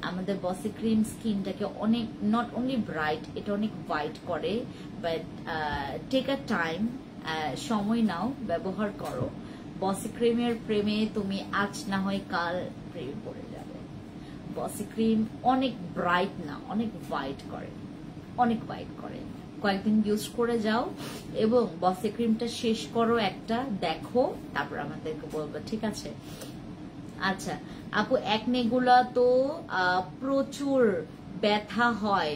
আমাদের বসি ক্রিম স্কিনটাকে অনেক, নট অনলি ব্রাইট, এটা অনেক হোয়াইট করে, বাট টেক আ টাইম, সময় নাও, ব্যবহার করো। বসি ক্রিমের প্রেমে তুমি আজ না হয় কাল প্রেমে পড়ে যাবে। বসি ক্রিম অনেক ব্রাইট না, অনেক হোয়াইট করে, কয়েকদিন ইউজ করে যাও এবং বসি ক্রিমটা শেষ করো, একটা দেখো, তারপর আমাদেরকে বলবো, ঠিক আছে? আচ্ছা আপু, একনেগুলা তো প্রচুর ব্যথা হয়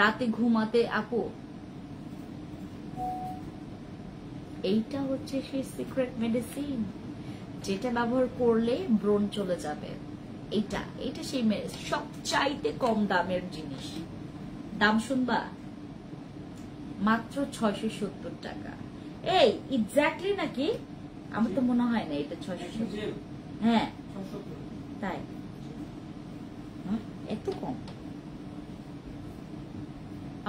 রাতে ঘুমাতে। আপু এইটা হচ্ছে সেই সিক্রেট মেডিসিন যেটা ব্যবহার করলে ব্রণ চলে যাবে। এটা সেই সবচাইতে কম দামের জিনিস। দাম শুনবা? মাত্র 670 টাকা। এই এক্স্যাক্টলি নাকি? আমার তো মনে হয় না এটা 670। হ্যাঁ তাই, এত কম।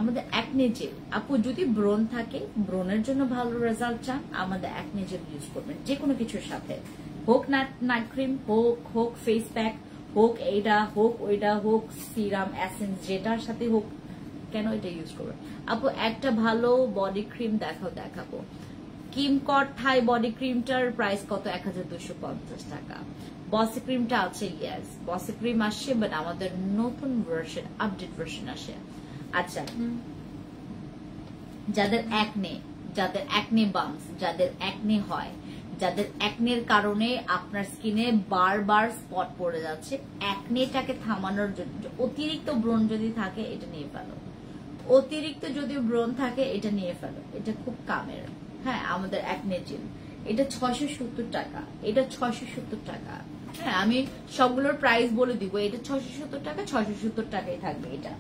আমাদের একনে জেল, আপু যদি ব্রণ থাকে, ব্রণের জন্য ভালো রেজাল্ট চান, আমাদের একনে জেল ইউজ করবেন যে কোনো কিছুর সাথে, হোক নাইট ক্রিম, হোক ফেস প্যাক, হোক এইটা, হোক ওইটা, হোক সিরাম, এসেন্স, যেটার সাথে হোক কেন এটা ইউজ করবেন। আপু একটা ভালো বডি ক্রিম দেখাবো। কিমকট থাই বডি ক্রিমটার প্রাইস কত? 1250 টাকা। বসি ক্রিমটা আছে, ইয়েস বসি ক্রিম আসছে, বাট আমাদের নতুন ভার্সন, আপডেট ভার্সন আসে। আচ্ছা, যাদের একনে বাম্পস, যাদের একনে হয়, যাদের একনের কারণে আপনার স্কিনে বারবার স্পট পড়ে যাচ্ছে, একনেটাকে থামানোর জন্য অতিরিক্ত ব্রণ যদি থাকে এটা নিয়ে ফেলো, এটা খুব কামের। হ্যাঁ, আমাদের একনে জেল, এটা 670 টাকা, হ্যাঁ আমি সবগুলোর প্রাইস বলে দিব। এটা 670 টাকা, 670 টাকায় থাকবে, এটা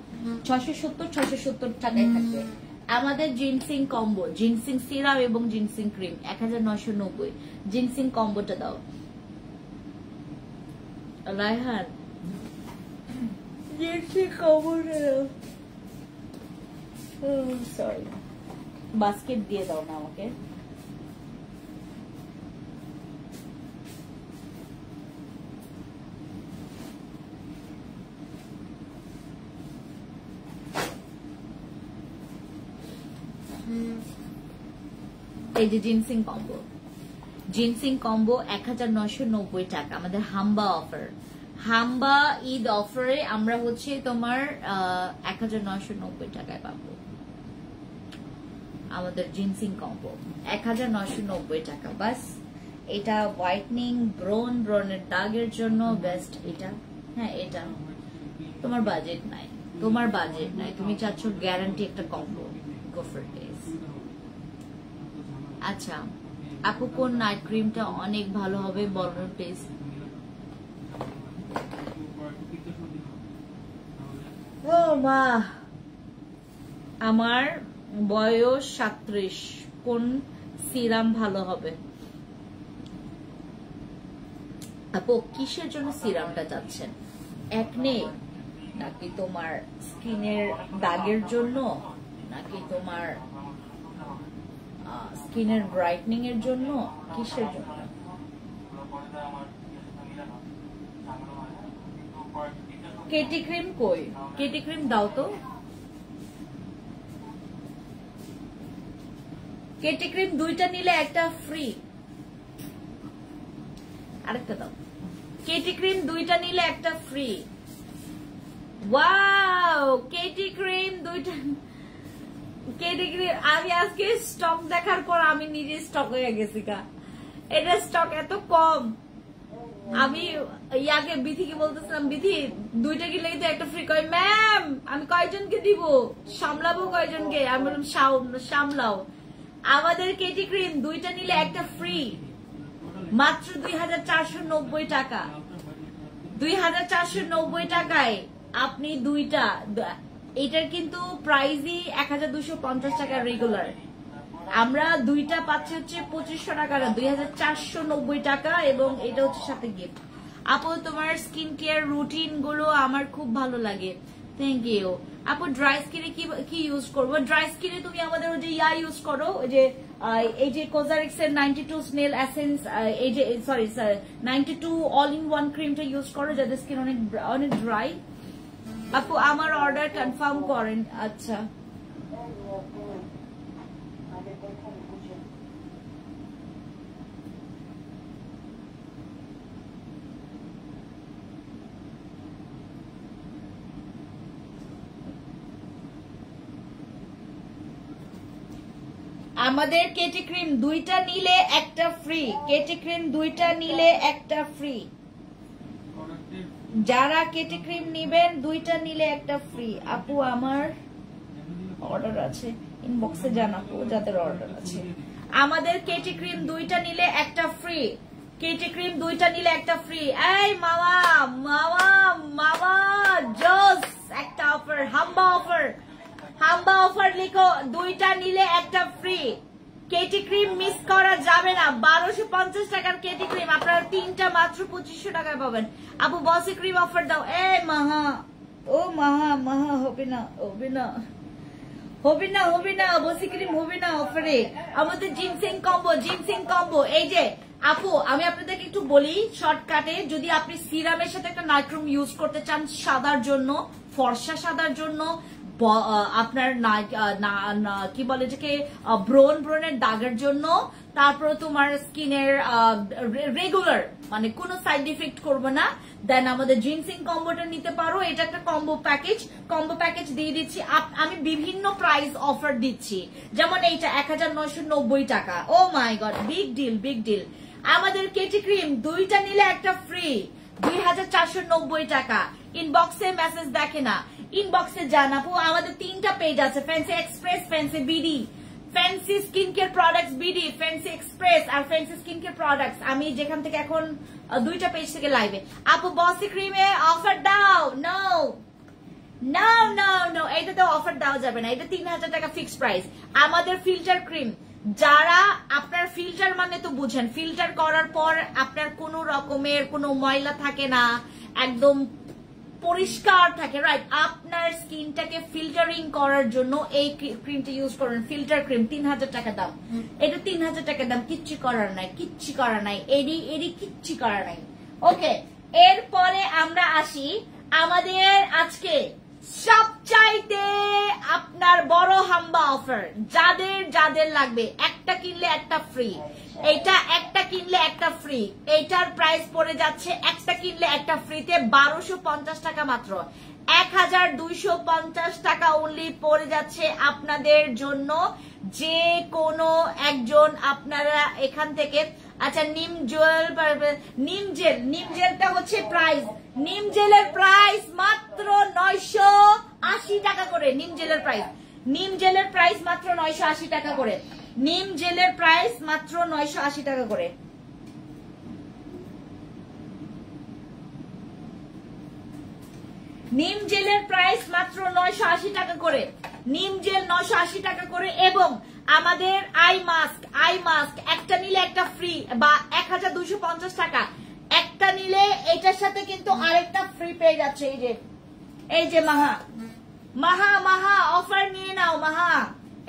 670 টাকায় থাকবে। আমাদের জিনসিং কম্বো, জিনসিং সিরাম এবং জিনসিং ক্রিম 1990। জিনসিং কম্বোটা দাও রায়হান, জিনসিং কম্বোটা দাও। সরি, বাস্কেট দিয়ে দাও না আমাকে। এই যে জিনসিং কম্বো 1990 টাকা, আমাদের হাম্বা অফার, হাম্বা ঈদ অফারে আমরা হচ্ছে তোমার 1990 টাকায় পাবো আমাদের জিনসিং কম্বো, 1990 টাকা বাস। এটা হোয়াইটনিং, ব্রণের দাগের জন্য বেস্ট এটা। হ্যাঁ, এটা তোমার বাজেট নাই, তুমি চাচ্ছ গ্যারান্টি একটা কম্বো, গো ফর দিস। আচ্ছা আপু, কোন নাইট ক্রিমটা অনেক ভালো হবে বলুন প্লিজ? ও মা, আমার বয়স 37, কোন সিরাম ভালো হবে? আপু কিসের জন্য সিরামটা চাচ্ছেন? একনে নাকি তোমার স্কিনের দাগের জন্য নাকি তোমার স্কিনের ব্রাইটনিং এর জন্য, কিসের জন্য? কেটি ক্রিম কই? কেটি ক্রিম দাও তো। কেটি ক্রিম 2টা নিলে একটা ফ্রি। আরেকটা দাও। কেটি ক্রিম 2টা নিলে একটা ফ্রি। ওয়াও, কেটি ক্রিম 2টা। কেটি ক্রিম আমি আজকে স্টক দেখার পর আমি নিজে স্টক হয়ে গেছি গা। এটা স্টক এত কম। আমি ইয়াকে বিথিকে বলতেছিলাম, বিথি 2টা কিনলে কিন্তু একটা ফ্রি। কয় ম্যাম আমি কয়জনকে দিব, সামলাবো কয়জনকে? আমি বললাম সামলাও। আমাদের কেটি ক্রিম 2টা নিলে একটা ফ্রি, মাত্র 2490 টাকা। 2490 টাকায় আপনি 2টা। এটার কিন্তু প্রাইসই 1250 টাকা রেগুলার। আমরা 2টা পাচ্ছি হচ্ছে 2500 টাকা, 2490 টাকা, এবং এটা হচ্ছে সাথে গিফট। আপু তোমার স্কিন কেয়ার রুটিন গুলো আমার খুব ভালো লাগে, থ্যাংক ইউ। আপু ড্রাই স্কিনে কি ইউজ করবো? ড্রাই স্কিনে তুমি আমাদের ওই যে ইউজ করো, ওই যে এই যে কোজারিক্স এর 92 স্নেল এসেন্স, এই যে সরি 92 অল ইন ওয়ান ক্রিমটা ইউজ করো, যাদের স্কিন অনেক ড্রাই। আপু আমার অর্ডার কনফার্ম করেন। আচ্ছা, আমাদের কেটি ক্রিম 2টা নিলে একটা ফ্রি। কেটি ক্রিম 2টা নিলে একটা ফ্রি। যারা কেটি ক্রিম নিবেন 2টা নিলে একটা ফ্রি। আপু আমার অর্ডার আছে, ইনবক্সে জানাবো যাদের অর্ডার আছে। আমাদের কেটি ক্রিম 2টা নিলে একটা ফ্রি। কেটি ক্রিম 2টা নিলে একটা ফ্রি। এই মামা মামা মামা জোস একটা অফার, হাম্বা অফার, হাম্বা অফার লিখো, 2টা নিলে একটা ফ্রি। কেটি ক্রিম মিস করা যাবে না। 1250 টাকার কেটি ক্রিম আপনারা 3টা মাত্র 2500 টাকায় পাবেন। আপু বসি ক্রিম অফার দাও। এ মাহা, ও মাহা মাহা হবে না, হবে না, হবে না, হবে না, বসি ক্রিম হবে না অফারে। আমাদের জিনসিং কম্বো, জিনসিং কম্বো। এই যে আপু আমি আপনাদেরকে একটু বলি শর্টকাটে, যদি আপনি সিরামের সাথে একটা নাইট্রোম ইউজ করতে চান সাদার জন্য, ফর্সা সাদার জন্য, আপনার কি বলে এটাকে ব্রণের দাগের জন্য, তারপরে তোমার স্কিনের রেগুলার মানে কোনো সাইড ইফেক্ট করবে না, দেন আমাদের জিনসিং কম্বোটা নিতে পারো। এটা একটা কম্বো প্যাকেজ দিয়ে দিচ্ছি। আমি বিভিন্ন প্রাইস অফার দিচ্ছি, যেমন এইটা 1990 টাকা। Oh my God, big deal, big deal. আমাদের কেটি ক্রিম 2টা নিলে একটা ফ্রি, 2490 টাকা। ইনবক্সে মেসেজ দেখে না, ইনবক্সে জানাবো। আমাদের 3টা পেজ আছে, fancy express, fancy BD, fancy skin care products BD, fancy express আর ফ্যান্সি স্কিন কেয়ার প্রোডাক্টস। আমি যেখান থেকে এখন 2টা পেজ থেকে লাইভে। আপু বসি ক্রিমে অফার দাও। নো নো নো নো, এটাতে অফার দেওয়া যাবে না, এটা 3000 টাকা ফিক্সড প্রাইস। আমাদের ফিল্টার ক্রিম, যারা আপনার ফিল্টার মানে তো বুঝেন, ফিল্টার করার পর আপনার কোনো রকমের কোনো ময়লা থাকে না, একদম পরিষ্কার থাকে, রাইট? আপনার স্কিনটাকে ফিল্টারিং করার জন্য এই ক্রিমটা ইউজ করেন, ফিল্টার ক্রিম। 3000 টাকা দাম, এটা 3000 টাকা দাম। কিচ্ছু করার নাই, কিচ্ছু করার নাই, এডি কিচ্ছু করার নাই। ওকে, এরপরে আমরা আসি আমাদের আজকে সবচাইতে আপনার বড় হাম্বা অফার, যাদের লাগবে। একটা কিনলে একটা ফ্রি, এইটা একটা কিনলে একটা ফ্রি। এইটার প্রাইস পড়ে যাচ্ছে একটা কিনলে একটা ফ্রিতে 1250 টাকা মাত্র। 1250 টাকা অনলি পড়ে যাচ্ছে আপনাদের জন্য। যে কোনো একজন আপনারা এখান থেকে, আচ্ছা নিম জেলটা হচ্ছে প্রাইস, নিম জেলের প্রাইস মাত্র 980 টাকা করে। নিম জেলের প্রাইস মাত্র 980 টাকা করে। নিম জেলের প্রাইস মাত্র 980 টাকা করে। নিম জেলের প্রাইস মাত্র 980 টাকা করে। নিম জেল 980 টাকা করে। এবং আমাদের আই মাস্ক একটা নিলে একটা ফ্রি, বা 1250 টাকা একটা নিলে এটার সাথে কিন্তু আরেকটা ফ্রি পেয়ে যাচ্ছে। এই যে মাহা, মাহা অফার নিয়ে নাও মাহা।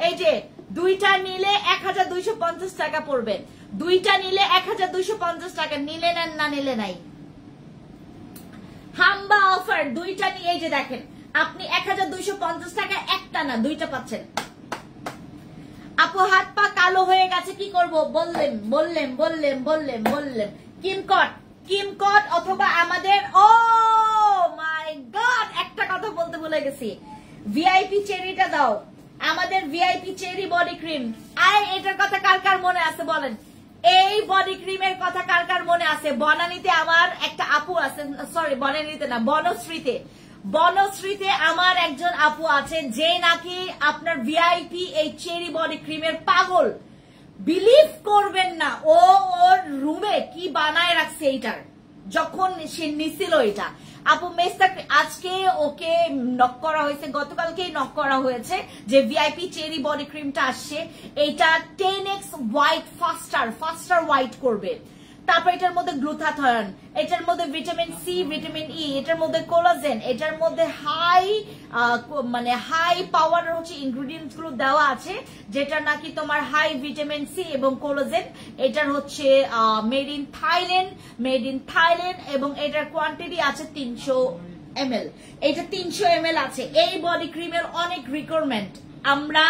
এই যে দুইটা নিলে 1250 টাকা পড়বে, দুইটা নিলে 1250 টাকা, নিলে নেন না নিলে নাই। হাম্বা অফার, দুইটা নিয়ে এই যে দেখেন আপনি 1250 টাকা একটা না দুইটা পাচ্ছেন। আপু হাত পা কালো হয়ে গেছে কি করব? বললেন কিমকট অথবা আমাদের, ও মাই গড একটা কথা বলতে ভুলে গেছি, ভিআইপি চেরিটা দাও, আমাদের ভিআইপি চেরি বডি ক্রিম। আরে এটার কথা কার কার মনে আছে বলেন, এই বডি ক্রিমের কথা কার কার মনে আছে? বনানীতে আমার একটা আপু আছে, সরি বনানীতে না, বনশ্রীতে আমার একজন আপু আছে যে নাকি আপনার ভিআইপি এই চেরি বডি ক্রিমের পাগল। বিলিভ করবেন না, ও ওর রুমে কি বানায় রাখছে এইটার, যখন সে নিছিল এটা। আপু মেস্তা আজকে ওকে নক করা হয়েছে, গতকালকেই নক করা হয়েছে যে ভিআইপি চেরি বডি ক্রিমটা আসছে, এটা 10x হোয়াইট ফাস্টার হোয়াইট করবে। তারপর এটার মধ্যে গ্লুটাথিয়ন, এটার মধ্যে ভিটামিন সি, ভিটামিন ই, এটার মধ্যে কোলাজেন, এটার মধ্যে হাই পাওয়ার হচ্ছে ইনগ্রেডিয়েন্টস গুলো দেওয়া আছে, যেটা নাকি তোমার হাই ভিটামিন সি এবং কোলাজেন। এটার হচ্ছে মেড ইন থাইল্যান্ড এবং এটার কোয়ান্টিটি আছে 300 ml। এটা 300 ml আছে। এই বডি ক্রিমের অনেক রিকোয়ারমেন্ট, আমরা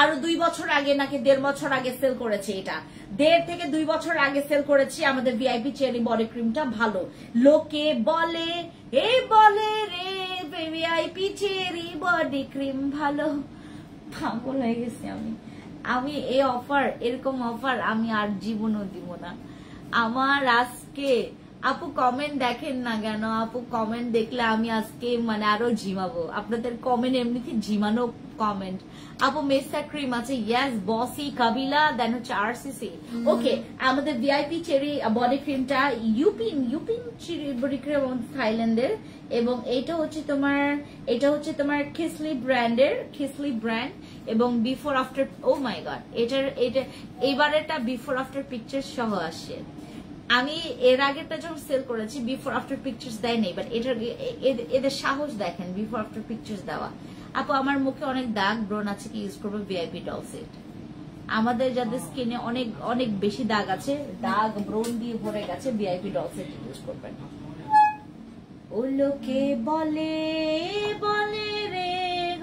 আরো 2 বছর আগে নাকি 1.5 বছর আগে সেল করেছি, এটা 1.5 থেকে 2 বছর আগে সেল করেছি। আমাদের ভিআইপি চেরি বডি ক্রিমটা ভালো, লোকে বলে রে ভিআইপি চেরি বডি ক্রিম ভালো। পাগল হয়ে গেছি আমি এই অফার, এরকম অফার আমি আর জীবনও দিব না। আমার আজকে আপু কমেন্ট দেখেন না কেন? আপু কমেন্ট দেখলে আমি আজকে আরো ঝিমাবো। আপনাদের কমেন্ট এমনিতে ঝিমানো কমেন্ট। আপু মেসা ক্রিম আছে, ইয়েস বসি কাবিলা, দেন হচ্ছে আরসিসি। ওকে, আমাদের ভিআইপি চেরি বডি ক্রিমটা ইউপিন বডি ক্রিম থাইল্যান্ডের, এবং এটা হচ্ছে তোমার খিসলি ব্র্যান্ড, এবং before after, O my god, এটা এইবারেরটা বিফোর আফটার পিকচার সহ আসছে। আমি এর আগেরটা যখন সেল করেছি বিফোর আফটার পিকচার্স দেয় নেই, বাট এদের সাহস দেখেন বিফোর আফটার পিকচার্স দেওয়া। আপু আমার মুখে অনেক দাগ ব্রণ আছে, কি ইউজ করবো? VIP doll set. আমাদের যাদের স্কিনে অনেক অনেক বেশি দাগ আছে, দাগ ব্রণ দিয়ে ভরে গেছে, ভিআইপি ডল সেট ইউজ করবেন। ও লোকে বলে রে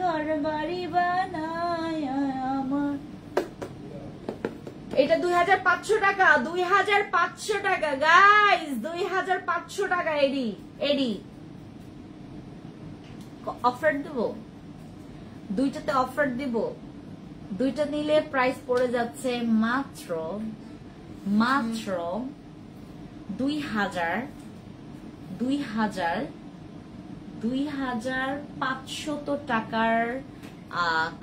ঘর বাড়ি বানায় আমার। এটা 2500 টাকা, 2500 টাকা গাইস, 2500 টাকা। এডি অফার দেবো, দুইটাতে অফার দিব। দুইটা নিলে প্রাইস পড়ে যাচ্ছে মাত্র 2500 টাকার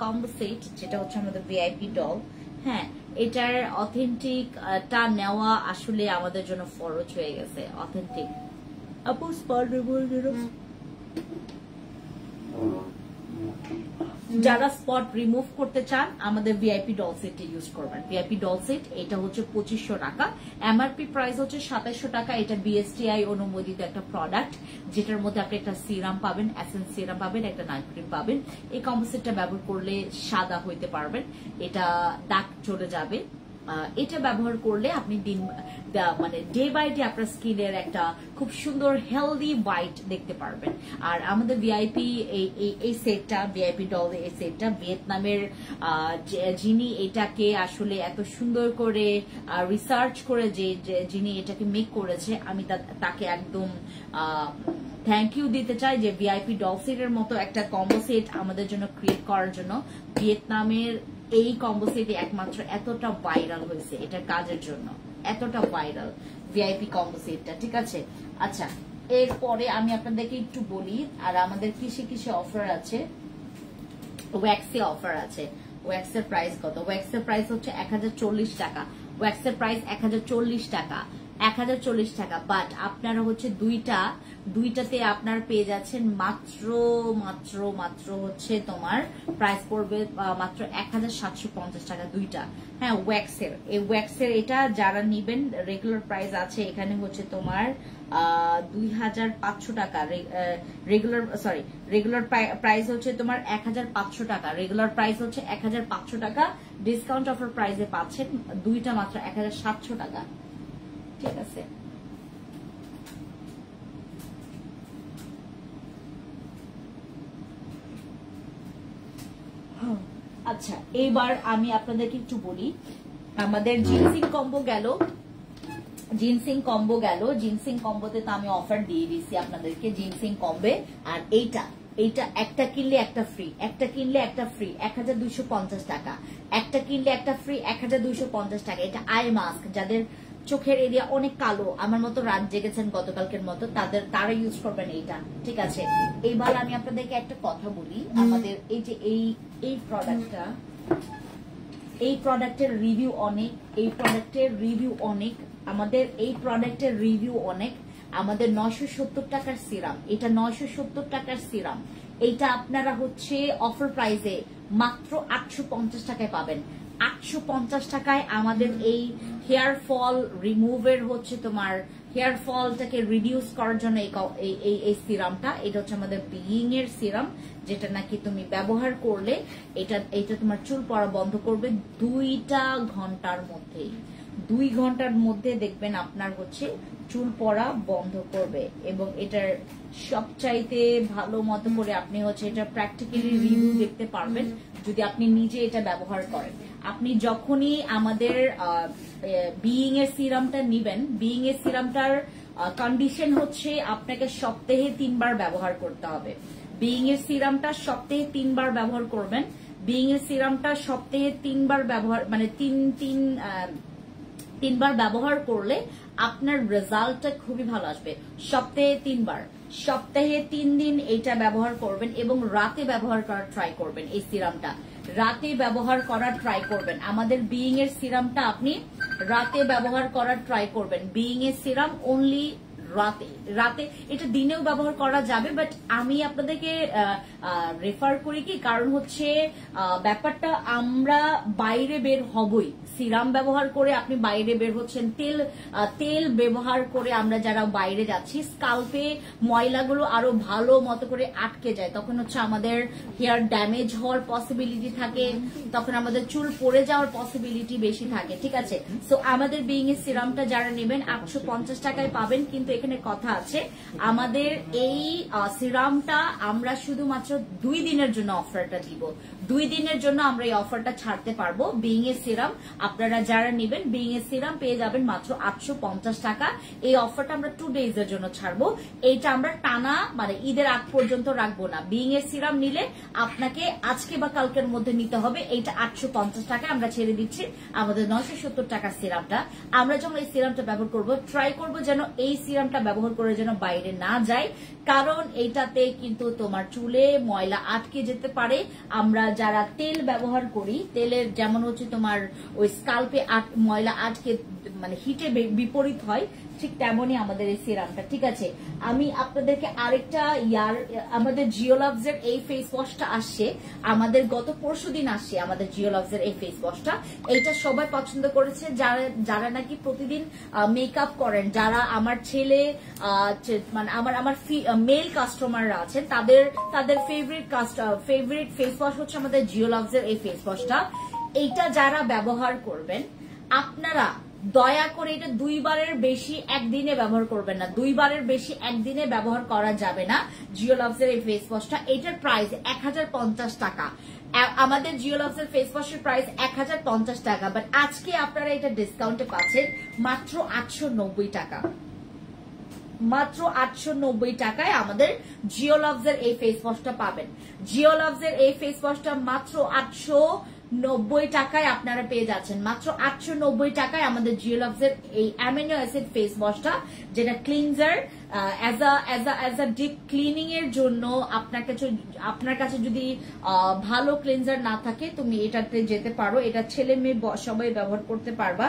কম্বো সেট, যেটা হচ্ছে আমাদের ভিআইপি ডল। হ্যাঁ, এটার অথেন্টিক টা নেওয়া আসলে আমাদের জন্য ফরজ হয়ে গেছে। অথেন্টিক আপু স্পট যারা স্পট রিমুভ করতে চান আমাদের ভিআইপি ডল সেট ইউজ করবেন। ভিআইপি ডল সেট এটা হচ্ছে 2500 টাকা, এমআরপি প্রাইস হচ্ছে 2700 টাকা। এটা বিএসটিআই অনুমোদিত একটা প্রোডাক্ট, যেটার মধ্যে আপনি একটা সিরাম পাবেন, এসেন্স সিরাম পাবেন, একটা নাইট ক্রিম পাবেন। এই কম্বো সেটটা ব্যবহার করলে সাদা হইতে পারবেন, এটা দাগ চলে যাবে। এটা ব্যবহার করলে আপনি ডে বাই ডে আপনার স্কিনের একটা খুব সুন্দর হেলদি হোয়াইট দেখতে পারবেন। আর আমাদের ভিআইপি এই সেটটা, ভিআইপি ডল এই সেটটা ভিয়েতনামের যিনি এটাকে আসলে এত সুন্দর করে রিসার্চ করে যিনি এটাকে মেক করেছে, আমি তাকে একদম থ্যাংক ইউ দিতে চাই যে ভিআইপি ডল সেটের মতো একটা কম্বো সেট আমাদের জন্য ক্রিয়েট করার জন্য। ভিয়েতনামের এই কম্বো সেট একমাত্র এতটা ভাইরাল হয়েছে এটার কাজের জন্য, এতটা ভাইরাল ভিআইপি কম্বো সেটটা। ঠিক আছে, আচ্ছা এরপরে আমি আপনাদেরকে একটু বলি আর আমাদের কিসে অফার আছে। ওয়্যাক্সে অফার আছে। ওয়্যাক্সের প্রাইস কত? ওয়্যাক্সের প্রাইস হচ্ছে 1040 টাকা। ওয়্যাক্সের প্রাইস 1040 টাকা। 1040 টাকা। বাট আপনারা হচ্ছে দুইটাতে আপনার পেয়ে যাচ্ছেন মাত্র মাত্র মাত্র হচ্ছে তোমার প্রাইস পড়বে মাত্র 1750 টাকা দুইটা। হ্যাঁ, ওয়্যাক্সের এই ওয়্যাক্সের এটা যারা নিবেন রেগুলার প্রাইস আছে এখানে হচ্ছে তোমার 2500 টাকা। রেগুলার প্রাইস হচ্ছে তোমার 1500 টাকা। রেগুলার প্রাইস হচ্ছে 1500 টাকা, ডিসকাউন্ট অফার প্রাইসে পাচ্ছেন দুইটা মাত্র 1700 টাকা। ঠিক আছে, আচ্ছা এইবার আমি আপনাদেরকে একটু বলি আমাদের জিনসিং কম্বো গেল। জিনসিং কম্বোতে তো আমি অফার দিয়ে দিচ্ছি আপনাদেরকে জিনসিং কম্বে। আর এইটা একটা কিনলে একটা ফ্রি, 1250 টাকা। একটা কিনলে একটা ফ্রি, 1250 টাকা। এটা আই মাস্ক, যাদের চোখের এরিয়া অনেক কালো, আমার মতো রাত জেগেছেন গতকালকের মতো, তারা ইউজ করবেন এইটা। ঠিক আছে, এইবার আমি আপনাদেরকে একটা কথা বলি, আমাদের এই যে এই প্রোডাক্টটা, এই প্রোডাক্টের রিভিউ অনেক, আমাদের এই প্রোডাক্টের রিভিউ অনেক। আমাদের 970 টাকার সিরাম, এটা 970 টাকার সিরাম, এইটা আপনারা হচ্ছে অফার প্রাইসে মাত্র 850 টাকায় পাবেন। 850 টাকায় আমাদের এই হেয়ার ফল রিমুভের হচ্ছে তোমার হেয়ার ফলটাকে রিডিউস করার জন্য এই সিরামটা, এটা হচ্ছে আমাদের বিইং এর সিরাম, যেটা নাকি তুমি ব্যবহার করলে এটা তোমার চুল পড়া বন্ধ করবে 2 ঘন্টার মধ্যেই। 2 ঘন্টার মধ্যে দেখবেন আপনার হচ্ছে চুল পড়া বন্ধ করবে। এবং এটার সবচাইতে ভালো মতো করে আপনি হচ্ছে এটা প্র্যাকটিক্যালি রিভিউ দেখতে পারবেন যদি আপনি নিজে এটা ব্যবহার করেন। আপনি যখনই আমাদের বিইং এর সিরামটা নিবেন, বিইং এর সিরামটার কন্ডিশন হচ্ছে আপনাকে সপ্তাহে 3 বার ব্যবহার করতে হবে। বিইং এর সিরামটা সপ্তাহে 3 বার ব্যবহার করবেন। বিইং এর সিরামটা সপ্তাহে 3 বার ব্যবহার মানে 3 বার ব্যবহার করলে আপনার রেজাল্টটা খুবই ভালো আসবে। সপ্তাহে 3 বার, সপ্তাহে 3 দিন এটা ব্যবহার করবেন এবং রাতে ব্যবহার করার ট্রাই করবেন। এই সিরামটা রাতে ব্যবহার করার ট্রাই করবেন। আমাদের বিইং এর সিরামটা আপনি রাতে ব্যবহার করার ট্রাই করবেন। বিইং এর সিরাম অনলি রাতে, এটা দিনেও ব্যবহার করা যাবে, বাট আমি আপনাদেরকে রেফার করি কি, কারণ হচ্ছে ব্যাপারটা আমরা বাইরে বের হবই, সিরাম ব্যবহার করে আপনি বাইরে বের হচ্ছেন, তেল ব্যবহার করে আমরা যারা বাইরে যাচ্ছি স্কাল্পে ময়লাগুলো আরো ভালো মতো করে আটকে যায়, তখন হচ্ছে আমাদের হেয়ার ড্যামেজ হওয়ার পসিবিলিটি থাকে, তখন আমাদের চুল পড়ে যাওয়ার পসিবিলিটি বেশি থাকে। ঠিক আছে, সো আমাদের বিইং এর সিরামটা যারা নেবেন 850 টাকায় পাবেন। কিন্তু এখানে কথা আছে, আমাদের এই সিরামটা আমরা শুধুমাত্র 2 দিনের জন্য অফারটা দিব। 2 দিনের জন্য আমরা এই অফারটা ছাড়তে পারবো। বিইং এর সিরাম আপনারা যারা নেবেন, বিইং এর সিরাম পেয়ে যাবেন মাত্র 850 টাকা। এই অফারটা আমরা 2 ডেজ এর জন্য ছাড়বো। এইটা আমরা টানা মানে ঈদের আগ পর্যন্ত রাখবো না। বিইং এর সিরাম নিলে আপনাকে আজকে বা কালকের মধ্যে নিতে হবে। এইটা 850 টাকা আমরা ছেড়ে দিচ্ছি। আমাদের 970 টাকার সিরামটা, আমরা যখন এই সিরামটা ব্যবহার করবো, ট্রাই করবো যেন এই সিরামটা ব্যবহার করে যেন বাইরে না যায়, কারণ এইটাতে কিন্তু তোমার চুলে ময়লা আটকে যেতে পারে। আমরা যারা তেল ব্যবহার করি, তেলের যেমন হচ্ছে তোমার ওই স্কাল্পে ময়লা আটকে মানে হিটে বিপরীত হয়, ঠিক তেমনই আমাদের এই সিরামটা। ঠিক আছে, আমি আপনাদেরকে আরেকটা আমাদের জিওলাভস এর এই ফেস ওয়াশটা আসছে, আমাদের গত পরশুদিন আসছে আমাদের জিওলাভস এর এই ফেস ওয়াশটা। এইটা সবাই পছন্দ করেছে, যারা নাকি প্রতিদিন মেকআপ করেন, যারা আমার ছেলে মানে আমার মেল কাস্টমাররা আছেন, তাদের ফেভারিট ফেস ওয়াশ হচ্ছে আমাদের জিওলাভস এর এই ফেস ওয়াশটা। এইটা যারা ব্যবহার করবেন আপনারা দয়া করে এটা 2 বারের বেশি একদিনে ব্যবহার করবেন না। 2 বারের বেশি একদিনে ব্যবহার করা যাবে না জিওলাভস এর এই ফেস ওয়াশটা। এটার প্রাইস 1050 টাকা। আমাদের জিওলাভস এর ফেস ওয়াশের প্রাইস 1050 টাকা, বাট আজকে আপনারা এটা ডিসকাউন্টে পাচ্ছেন মাত্র 890 টাকা। মাত্র 890 টাকায় আমাদের জিওলাভস এর এই ফেস ওয়াশটা পাবেন। জিওলাভস এর এই ফেস ওয়াশটা মাত্র 890 টাকায় আপনারা পেয়ে যাচ্ছেন, মাত্র 890 টাকায় আমাদের জিওলক্স এর এই অ্যামিনো অ্যাসিড ফেস ওয়াশটা, যেটা cleanser as a deep cleaning এর জন্য। আপনার কাছে যদি ভালো ক্লিনজার না থাকে, তুমি এটাতে যেতে পারো। এটা ছেলে মেয়ে সবাই ব্যবহার করতে পারবা,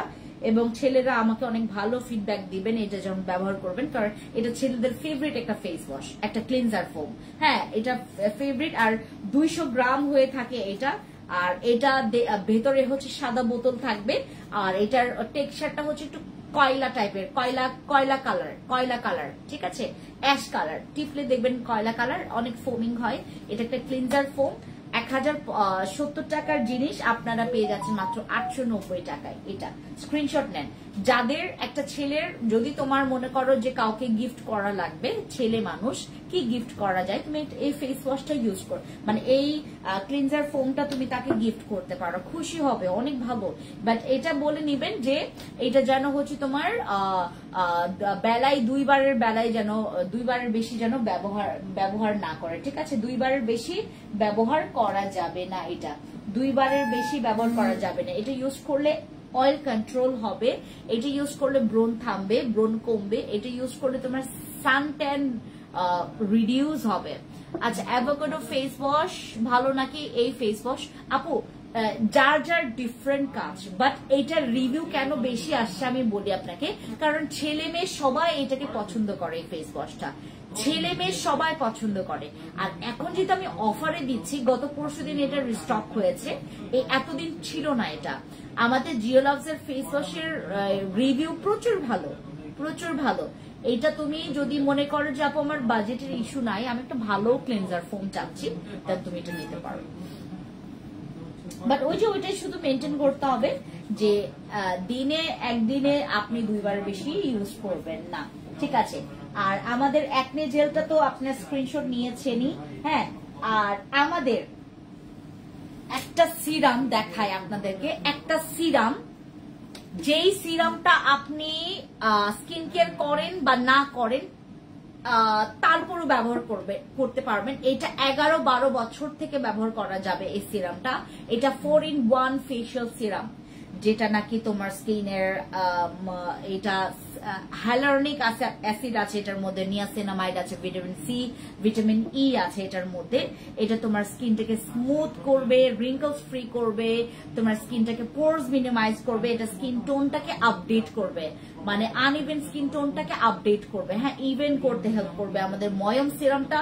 এবং ছেলেরা আমাকে অনেক ভালো ফিডব্যাক দিবেন এটা যখন ব্যবহার করবেন, কারণ এটা ছেলেদের ফেভারিট একটা ফেস ওয়াশ, একটা ক্লিনজার ফোম। হ্যাঁ, এটা ফেভারিট। আর 200 গ্রাম হয়ে থাকে এটা। আর এটা ভেতরে হচ্ছে সাদা বোতল থাকবে, আর এটার টেক্সচারটা হচ্ছে একটু কয়লা টাইপের, কয়লা কালার, ঠিক আছে, অ্যাশ কালার। টিপলে দেখবেন কয়লা কালার, অনেক ফোমিং হয়। এটা একটা ক্লিনজার ফোম। 1070 টাকার জিনিস আপনারা পেয়ে যাচ্ছেন মাত্র 890 টাকায়। এটা স্ক্রিনশট নেন। যাদের একটা ছেলের, যদি তোমার মনে করো যে কাউকে গিফট করা লাগবে, ছেলে মানুষ, কি গিফট করা যায়, তুমি এই ফেস ওয়াশটা ইউজ করো, মানে এই ক্লিনজার ফোমটা তুমি তাকে গিফট করতে পারো, খুশি হবে, অনেক ভালো। বাট এটা বলে নিবেন যে এটা যেন হচ্ছে তোমার বেলায় 2 বারের বেলায় যেন 2 বারের বেশি যেন ব্যবহার না করে, ঠিক আছে? 2 বারের বেশি ব্যবহার করা যাবে না, এটা 2 বারের বেশি ব্যবহার করা যাবে না। এটা ইউজ করলে অয়েল কন্ট্রোল হবে, এটা ইউজ করলে ব্রণ থামবে, ব্রণ কমবে, এটা ইউজ করলে তোমার সান ট্যান রিডিউস হবে। আচ্ছা, অ্যাভোকাডো ফেস ওয়াশ ভালো নাকি এই ফেস ওয়াশ? আপু, যার যার ডিফারেন্ট কাজ, বাট এটার রিভিউ কেন বেশি আসছে আমি বলি আপনাকে, কারণ ছেলে মেয়ে সবাই এটাকে পছন্দ করে, এই ফেস ওয়াশটা ছেলে মেয়ে সবাই পছন্দ করে। আর এখন যেহেতু আমি অফারে দিচ্ছি, গত পরশুদিন এটা রিস্টক হয়েছে, এই এতদিন ছিল না এটা। আমাদের জিওলক্স এর ফেস ওয়াশের রিভিউ প্রচুর ভালো, প্রচুর ভালো। এটা তুমি যদি মনে করো যে আপু আমার বাজেটের ইস্যু নাই, আমি একটা ভালো ক্লিনজার ফোম চাচ্ছি, তাহলে তুমি এটা নিতে পারো। বাট ওইটাই শুধু মেনটেন করতে হবে যে দিনে একদিনে আপনি 2 বার বেশি ইউজ করবেন না, ঠিক আছে? আর আমাদের অ্যাকনে জেলটা তো আপনার স্ক্রিনশট নিয়েছেনই। হ্যাঁ, আর আমাদের একটা সিরাম দেখায় আপনাদেরকে, একটা সিরাম, যেই সিরামটা আপনি স্কিন কেয়ার করেন বা না করেন তারপরও ব্যবহার করতে পারবেন। এটা 11-12 বছর থেকে ব্যবহার করা যাবে এই সিরামটা। এটা 4-in-1 ফেশিয়াল সিরাম, যেটা নাকি তোমার স্কিনের এটা হ্যালোরনিক অ্যাসিড আছে এটার মধ্যে, নিয়াসিনামাইড আছে, ভিটামিন সি, ভিটামিন ই আছে এটার মধ্যে। এটা তোমার স্কিনটাকে স্মুথ করবে, রিঙ্কলস ফ্রি করবে, তোমার স্কিনটাকে পোরস মিনিমাইজ করবে, এটা স্কিন টোনটাকে আপডেট করবে, মানে আনইভেন স্কিন টোনটাকে আপডেট করবে, হ্যাঁ, ইভেন করতে হেল্প করবে আমাদের ময়ম সিরামটা।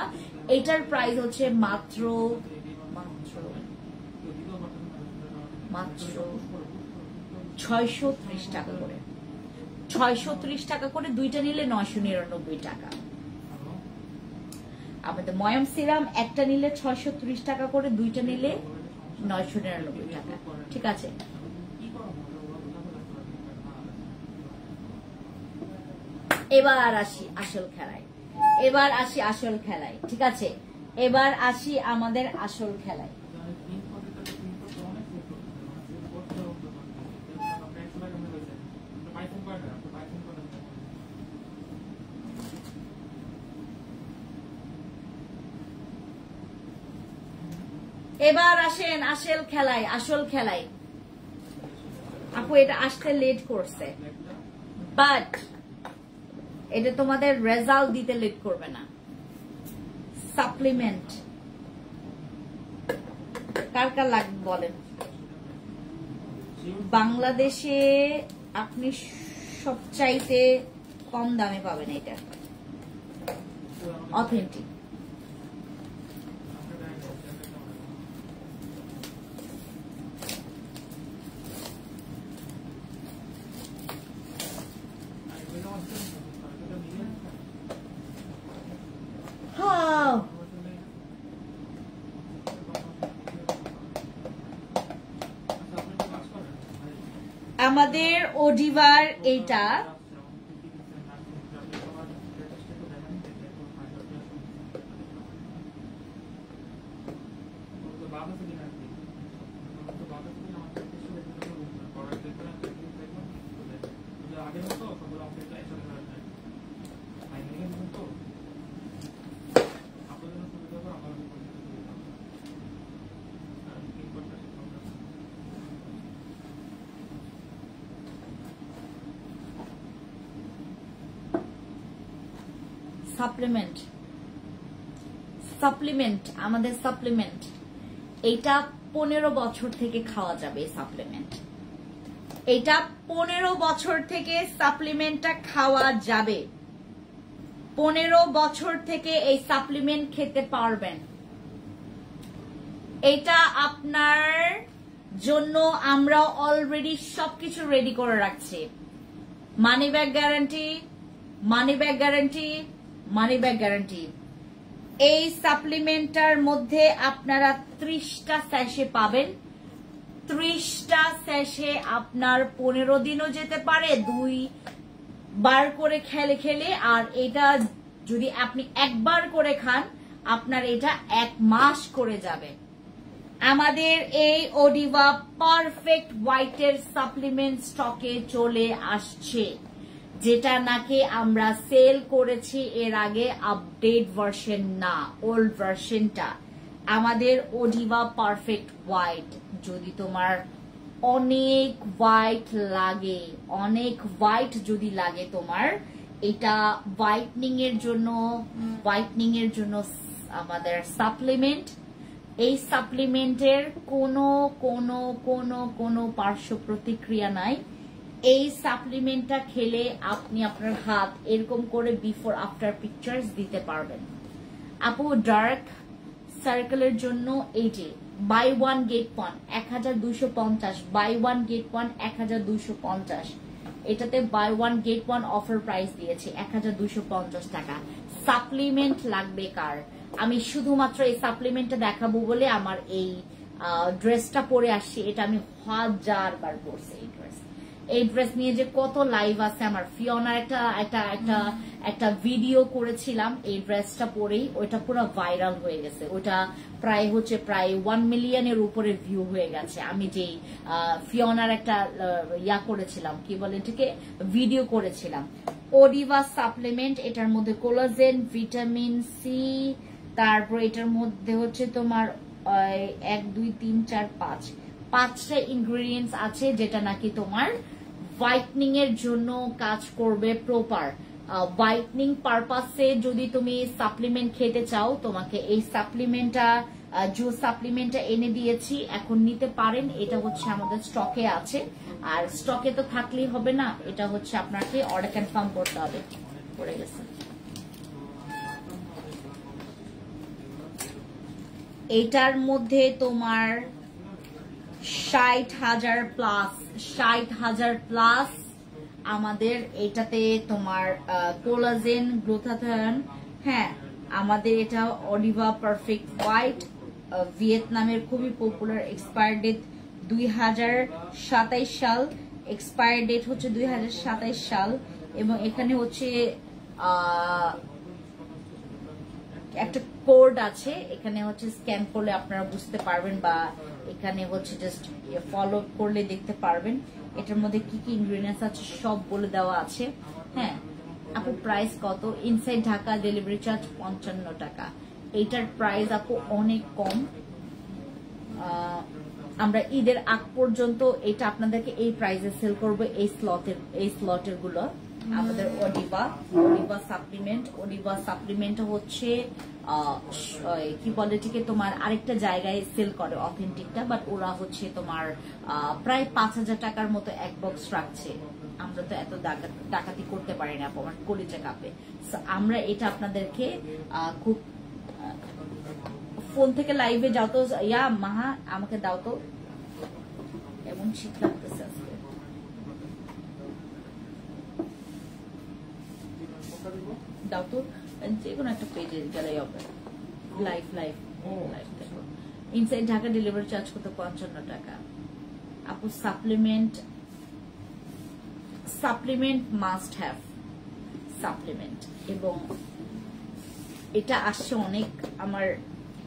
এটার প্রাইস হচ্ছে মাত্র 630 টাকা করে, 630 টাকা করে। দুইটা নিলে 999 টাকা। আমাদের ময়ম সিরাম একটা নিলে 630 টাকা করে, দুইটা নিলে 999 টাকা, ঠিক আছে? এবার আসি আসল খেলায়, ঠিক আছে? এবার আসি আমাদের আসল খেলায়। এবার আসেন আসল খেলায়। আপু এটা আসতে লেট করছে, বাট এটা তোমাদের রেজাল্ট দিতে লেট করবে না। সাপ্লিমেন্ট কার কার লাগবে বলেন? বাংলাদেশে আপনি সবচাইতে কম দামে পাবেন এটা, অথেন্টিক। আমাদের ওডিভার এইটা সাপ্লিমেন্ট আমাদের সাপ্লিমেন্ট, এটা 15 বছর থেকে খাওয়া যাবে। সাপ্লিমেন্ট এটা 15 বছর থেকে সাপ্লিমেন্টটা খাওয়া যাবে। 15 বছর থেকে এই সাপ্লিমেন্ট খেতে পারবেন। এটা আপনার জন্য আমরা অলরেডি সবকিছু রেডি করে রাখছি। Money back guarantee, money back guarantee, money back guarantee. এই সাপ্লিমেন্টটার মধ্যে আপনারা 30টা স্যাশে পাবেন। 30টা স্যাশে আপনার 15 দিনও যেতে পারে, 2 বার করে খেলে খেলে। আর এটা যদি আপনি একবার করে খান, আপনার এটা 1 মাস করে যাবে। আমাদের এই ওডিভা পারফেক্ট হোয়াইটের সাপ্লিমেন্ট স্টকে চলে আসছে, যেটা নাকি আমরা সেল করেছি এর আগে, আপডেট ভার্সন না, ওল্ড ভার্সনটা। আমাদের ওডিভা পারফেক্ট হোয়াইট, যদি তোমার অনেক হোয়াইট লাগে, অনেক হোয়াইট যদি লাগে তোমার, এটা হোয়াইটনিং এর জন্য আমাদের সাপ্লিমেন্ট। এই সাপ্লিমেন্টের কোনো পার্শ্ব প্রতিক্রিয়া নাই। এই সাপ্লিমেন্টটা খেলে আপনি আপনার হাত এরকম করে বিফোর আফটার পিকচার্স দিতে পারবেন। আপু ডার্ক সার্কেলের জন্য এই যে বাই 1 গেট 1 1250, বাই 1 গেট 1 1250। এটাতে বাই 1 গেট 1 অফার প্রাইস দিয়েছে 1250 টাকা। সাপ্লিমেন্ট লাগবে কার? আমি শুধুমাত্র এই সাপ্লিমেন্টটা দেখাবো বলে আমার এই ড্রেসটা পরে আসছি। এটা আমি 1000 বার পরছি এই ড্রেস নিয়ে যে কত লাইভ আছে আমার। ফিওনার একটা ভিডিও করেছিলাম এই ড্রেসটা পরেই, ওইটা পুরো ভাইরাল হয়ে গেছে। ওটা প্রায় 1 মিলিয়নের উপরে ভিউ হয়ে গেছে। আমি যেই ফিওনার একটা করেছিলাম, কি বলে এটাকে, ভিডিও করেছিলাম। ওডিভা সাপ্লিমেন্ট, এটার মধ্যে কোলাজেন, ভিটামিন সি, তারপর এটার মধ্যে তোমার 1 2 3 4 5টা ইনগ্রেডিয়েন্টস আছে, যেটা নাকি তোমার হোয়াইটনিং এর জন্য কাজ করবে প্রপার। হোয়াইটনিং পারপাসে যদি তুমি সাপ্লিমেন্ট খেতে চাও, তোমাকে এই সাপ্লিমেন্টটা এনে দিয়েছি, এখন নিতে পারেন। এটা আমাদের স্টকে আছে। আর স্টকে তো থাকলেই হবে না, এটা আপনাকে অর্ডার কনফার্ম করতে হবে। পড়ে গেছে। এটার মধ্যে তোমার 60,000 প্লাস আমাদের এটাতে তোমার কোলাজেন, গ্লুটাথিয়ন। হ্যাঁ, আমাদের এটা ওডিভা পারফেক্ট হোয়াইট, ভিয়েতনামের খুবই পপুলার। এক্সপায়ার ডেট 2027 সাল, এক্সপায়ার ডেট 2027 সাল। এবং এখানে একটা কোড আছে, এখানে স্ক্যান করলে আপনারা বুঝতে পারবেন, বা এখানে জাস্ট ফলো করলে দেখতে পারবেন। এটার মধ্যে কি কি ইনগ্রেডিয়েন্টস আছে সব বলে দেওয়া আছে। হ্যাঁ আপু, প্রাইস কত? ইনসাইড ঢাকা ডেলিভারি চার্জ 55 টাকা। এইটার প্রাইস আপু অনেক কম। আমরা ঈদের আগ পর্যন্ত এটা আপনাদেরকে এই প্রাইসে সেল করবো, এই স্লটের গুলো। আমাদের ওডিভা সাপ্লিমেন্ট কি বলে এটাকে, তোমার আরেকটা জায়গায় সেল করে অথেন্টিকটা, বাট ওরা তোমার প্রায় 5000 টাকার মতো এক বক্স রাখছে। আমরা তো এত ডাকাতি করতে পারি না, আমার কলিজা কাঁপে। আমরা এটা আপনাদেরকে খুব ফোন থেকে লাইভে যাও তো, মাহা আমাকে দাও তো, এমন শীত লাগতেছে আজকে। দাও তো, যে কোনো একটা পেজে গেলেই হবে। লাইভ দেখো। ইনসাইড ঢাকা ডেলিভারি চার্জ করতে 55 টাকা। আপু সাপ্লিমেন্ট মাস্ট হ্যাভ সাপ্লিমেন্ট। এবং এটা আসছে অনেক, আমার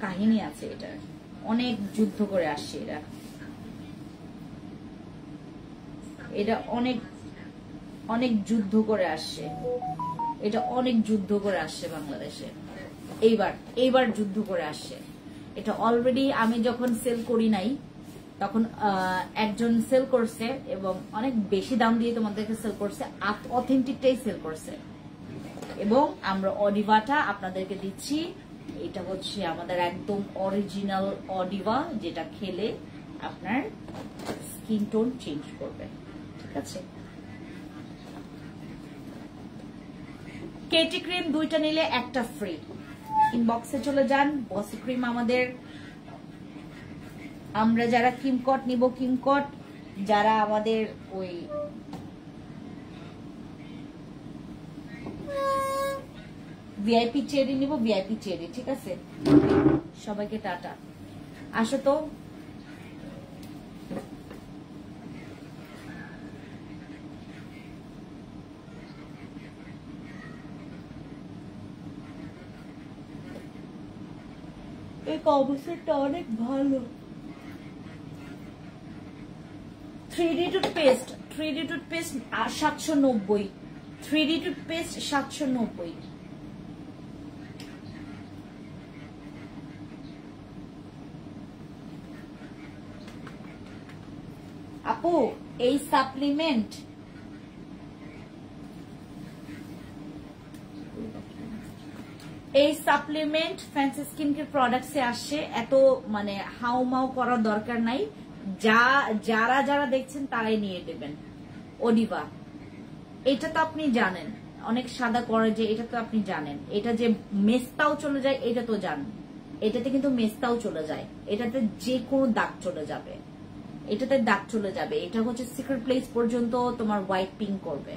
কাহিনী আছে, এটা অনেক যুদ্ধ করে আসছে। এটা অনেক যুদ্ধ করে আসছে। এটা অনেক যুদ্ধ করে আসছে বাংলাদেশে। এইবার যুদ্ধ করে আসছে। এটা অলরেডি আমি যখন সেল করি নাই, তখন একজন সেল করছে এবং অনেক বেশি দাম দিয়ে তোমাদেরকে সেল করছে, অথেন্টিকটাই সেল করছে। এবং আমরা অডিভাটা আপনাদেরকে দিচ্ছি, এটা হচ্ছে আমাদের একদম অরিজিনাল অডিভা, যেটা খেলে আপনার স্কিন টোন চেঞ্জ করবে। ঠিক আছে, কেটি ক্রিম দুইটা নিলে একটা ফ্রি। ইনবক্সে চলে যান, বসি ক্রিম আমাদের, আমরা যারা কিমকট নিব কিমকট, যারা আমাদের ওই ভিআইপি চেরি নিব ভিআইপি চেরি। ঠিক আছে, সবাইকে টাটা। আসো তো, এই অবস্থাটা অনেক ভালো। 3D toothpaste 790, 3D toothpaste 790। আপু এই সাপ্লিমেন্ট ফ্যান্সি স্কিন কেয়ার প্রোডাক্টসে আসছে, এত মানে হাউমাউ করার দরকার নাই। যারা দেখছেন তারাই নিয়ে দেবেন। অডিভা এটা তো আপনি জানেন, অনেক সাদা করে যে, এটা তো আপনি জানেন। এটা যে মেস্তাও চলে যায় এটা তো জানেন, এটাতে কিন্তু মেস্তাও চলে যায়, এটাতে যে কোনো দাগ চলে যাবে, এটাতে দাগ চলে যাবে। এটা হচ্ছে সিক্রেট প্লেস পর্যন্ত তোমার হোয়াইট পিঙ্ক করবে।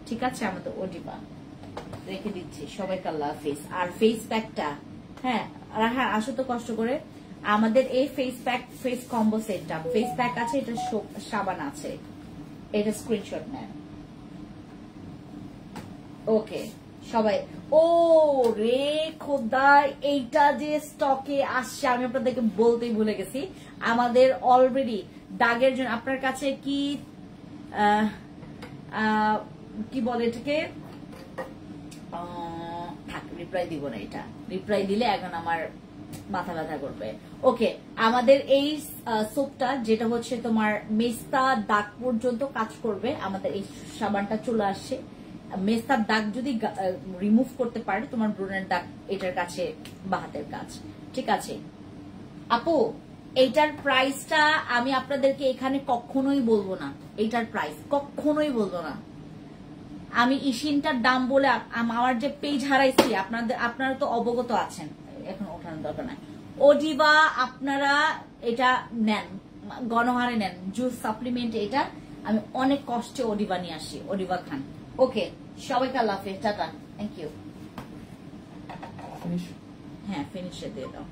ঠিক আছে, আমাদের অডিভা রেখে দিচ্ছি। সবাইকে আল্লাহ হাফেজ। আর ফেস প্যাকটা, হ্যাঁ আসো তো কষ্ট করে, আমাদের এই ফেস প্যাক ফেস কম্বো সেটটা, ফেস প্যাক আছে, এটা সাবান আছে, এটা স্ক্রিনশট নেন। ওকে সবাই, ও রে খোদা, এইটা যে স্টকে আসছে আমি আপনাদেরকে বলতেই ভুলে গেছি। আমাদের অলরেডি দাগের জন্য আপনার কাছে কি কি বলে এটাকে, রিপ্লাই দিব না, এটা রিপ্লাই দিলে এখন আমার মাথা ব্যথা করবে। ওকে, আমাদের এই সোপটা যেটা হচ্ছে তোমার মেস্তা দাগ পর্যন্ত কাজ করবে, আমাদের এই সাবানটা চলে আসছে। মেস্তার দাগ যদি রিমুভ করতে পারে তোমার ব্রণের দাগ, এটার কাছে বাহাতের কাজ। ঠিক আছে আপু, এইটার প্রাইসটা আমি আপনাদেরকে এখানে কখনোই বলবো না, এইটার প্রাইস কখনোই বলবো না। আমি ইশিনটার দাম বলে আমার যে পেজ হারাইছি, আপনারা তো অবগত আছেন, এখন ওঠানোর দরকার নাই। অডিভা আপনারা এটা নেন, গণহারে নেন, জুস সাপ্লিমেন্ট, এটা আমি অনেক কষ্টে অডিভা নিয়ে আসি, অডিভা খান। ওকে সবাইকে আল্লাহ হাফেজ, টাটা, থ্যাংক ইউ। হ্যাঁ ফিনিশে দিয়ে দাও।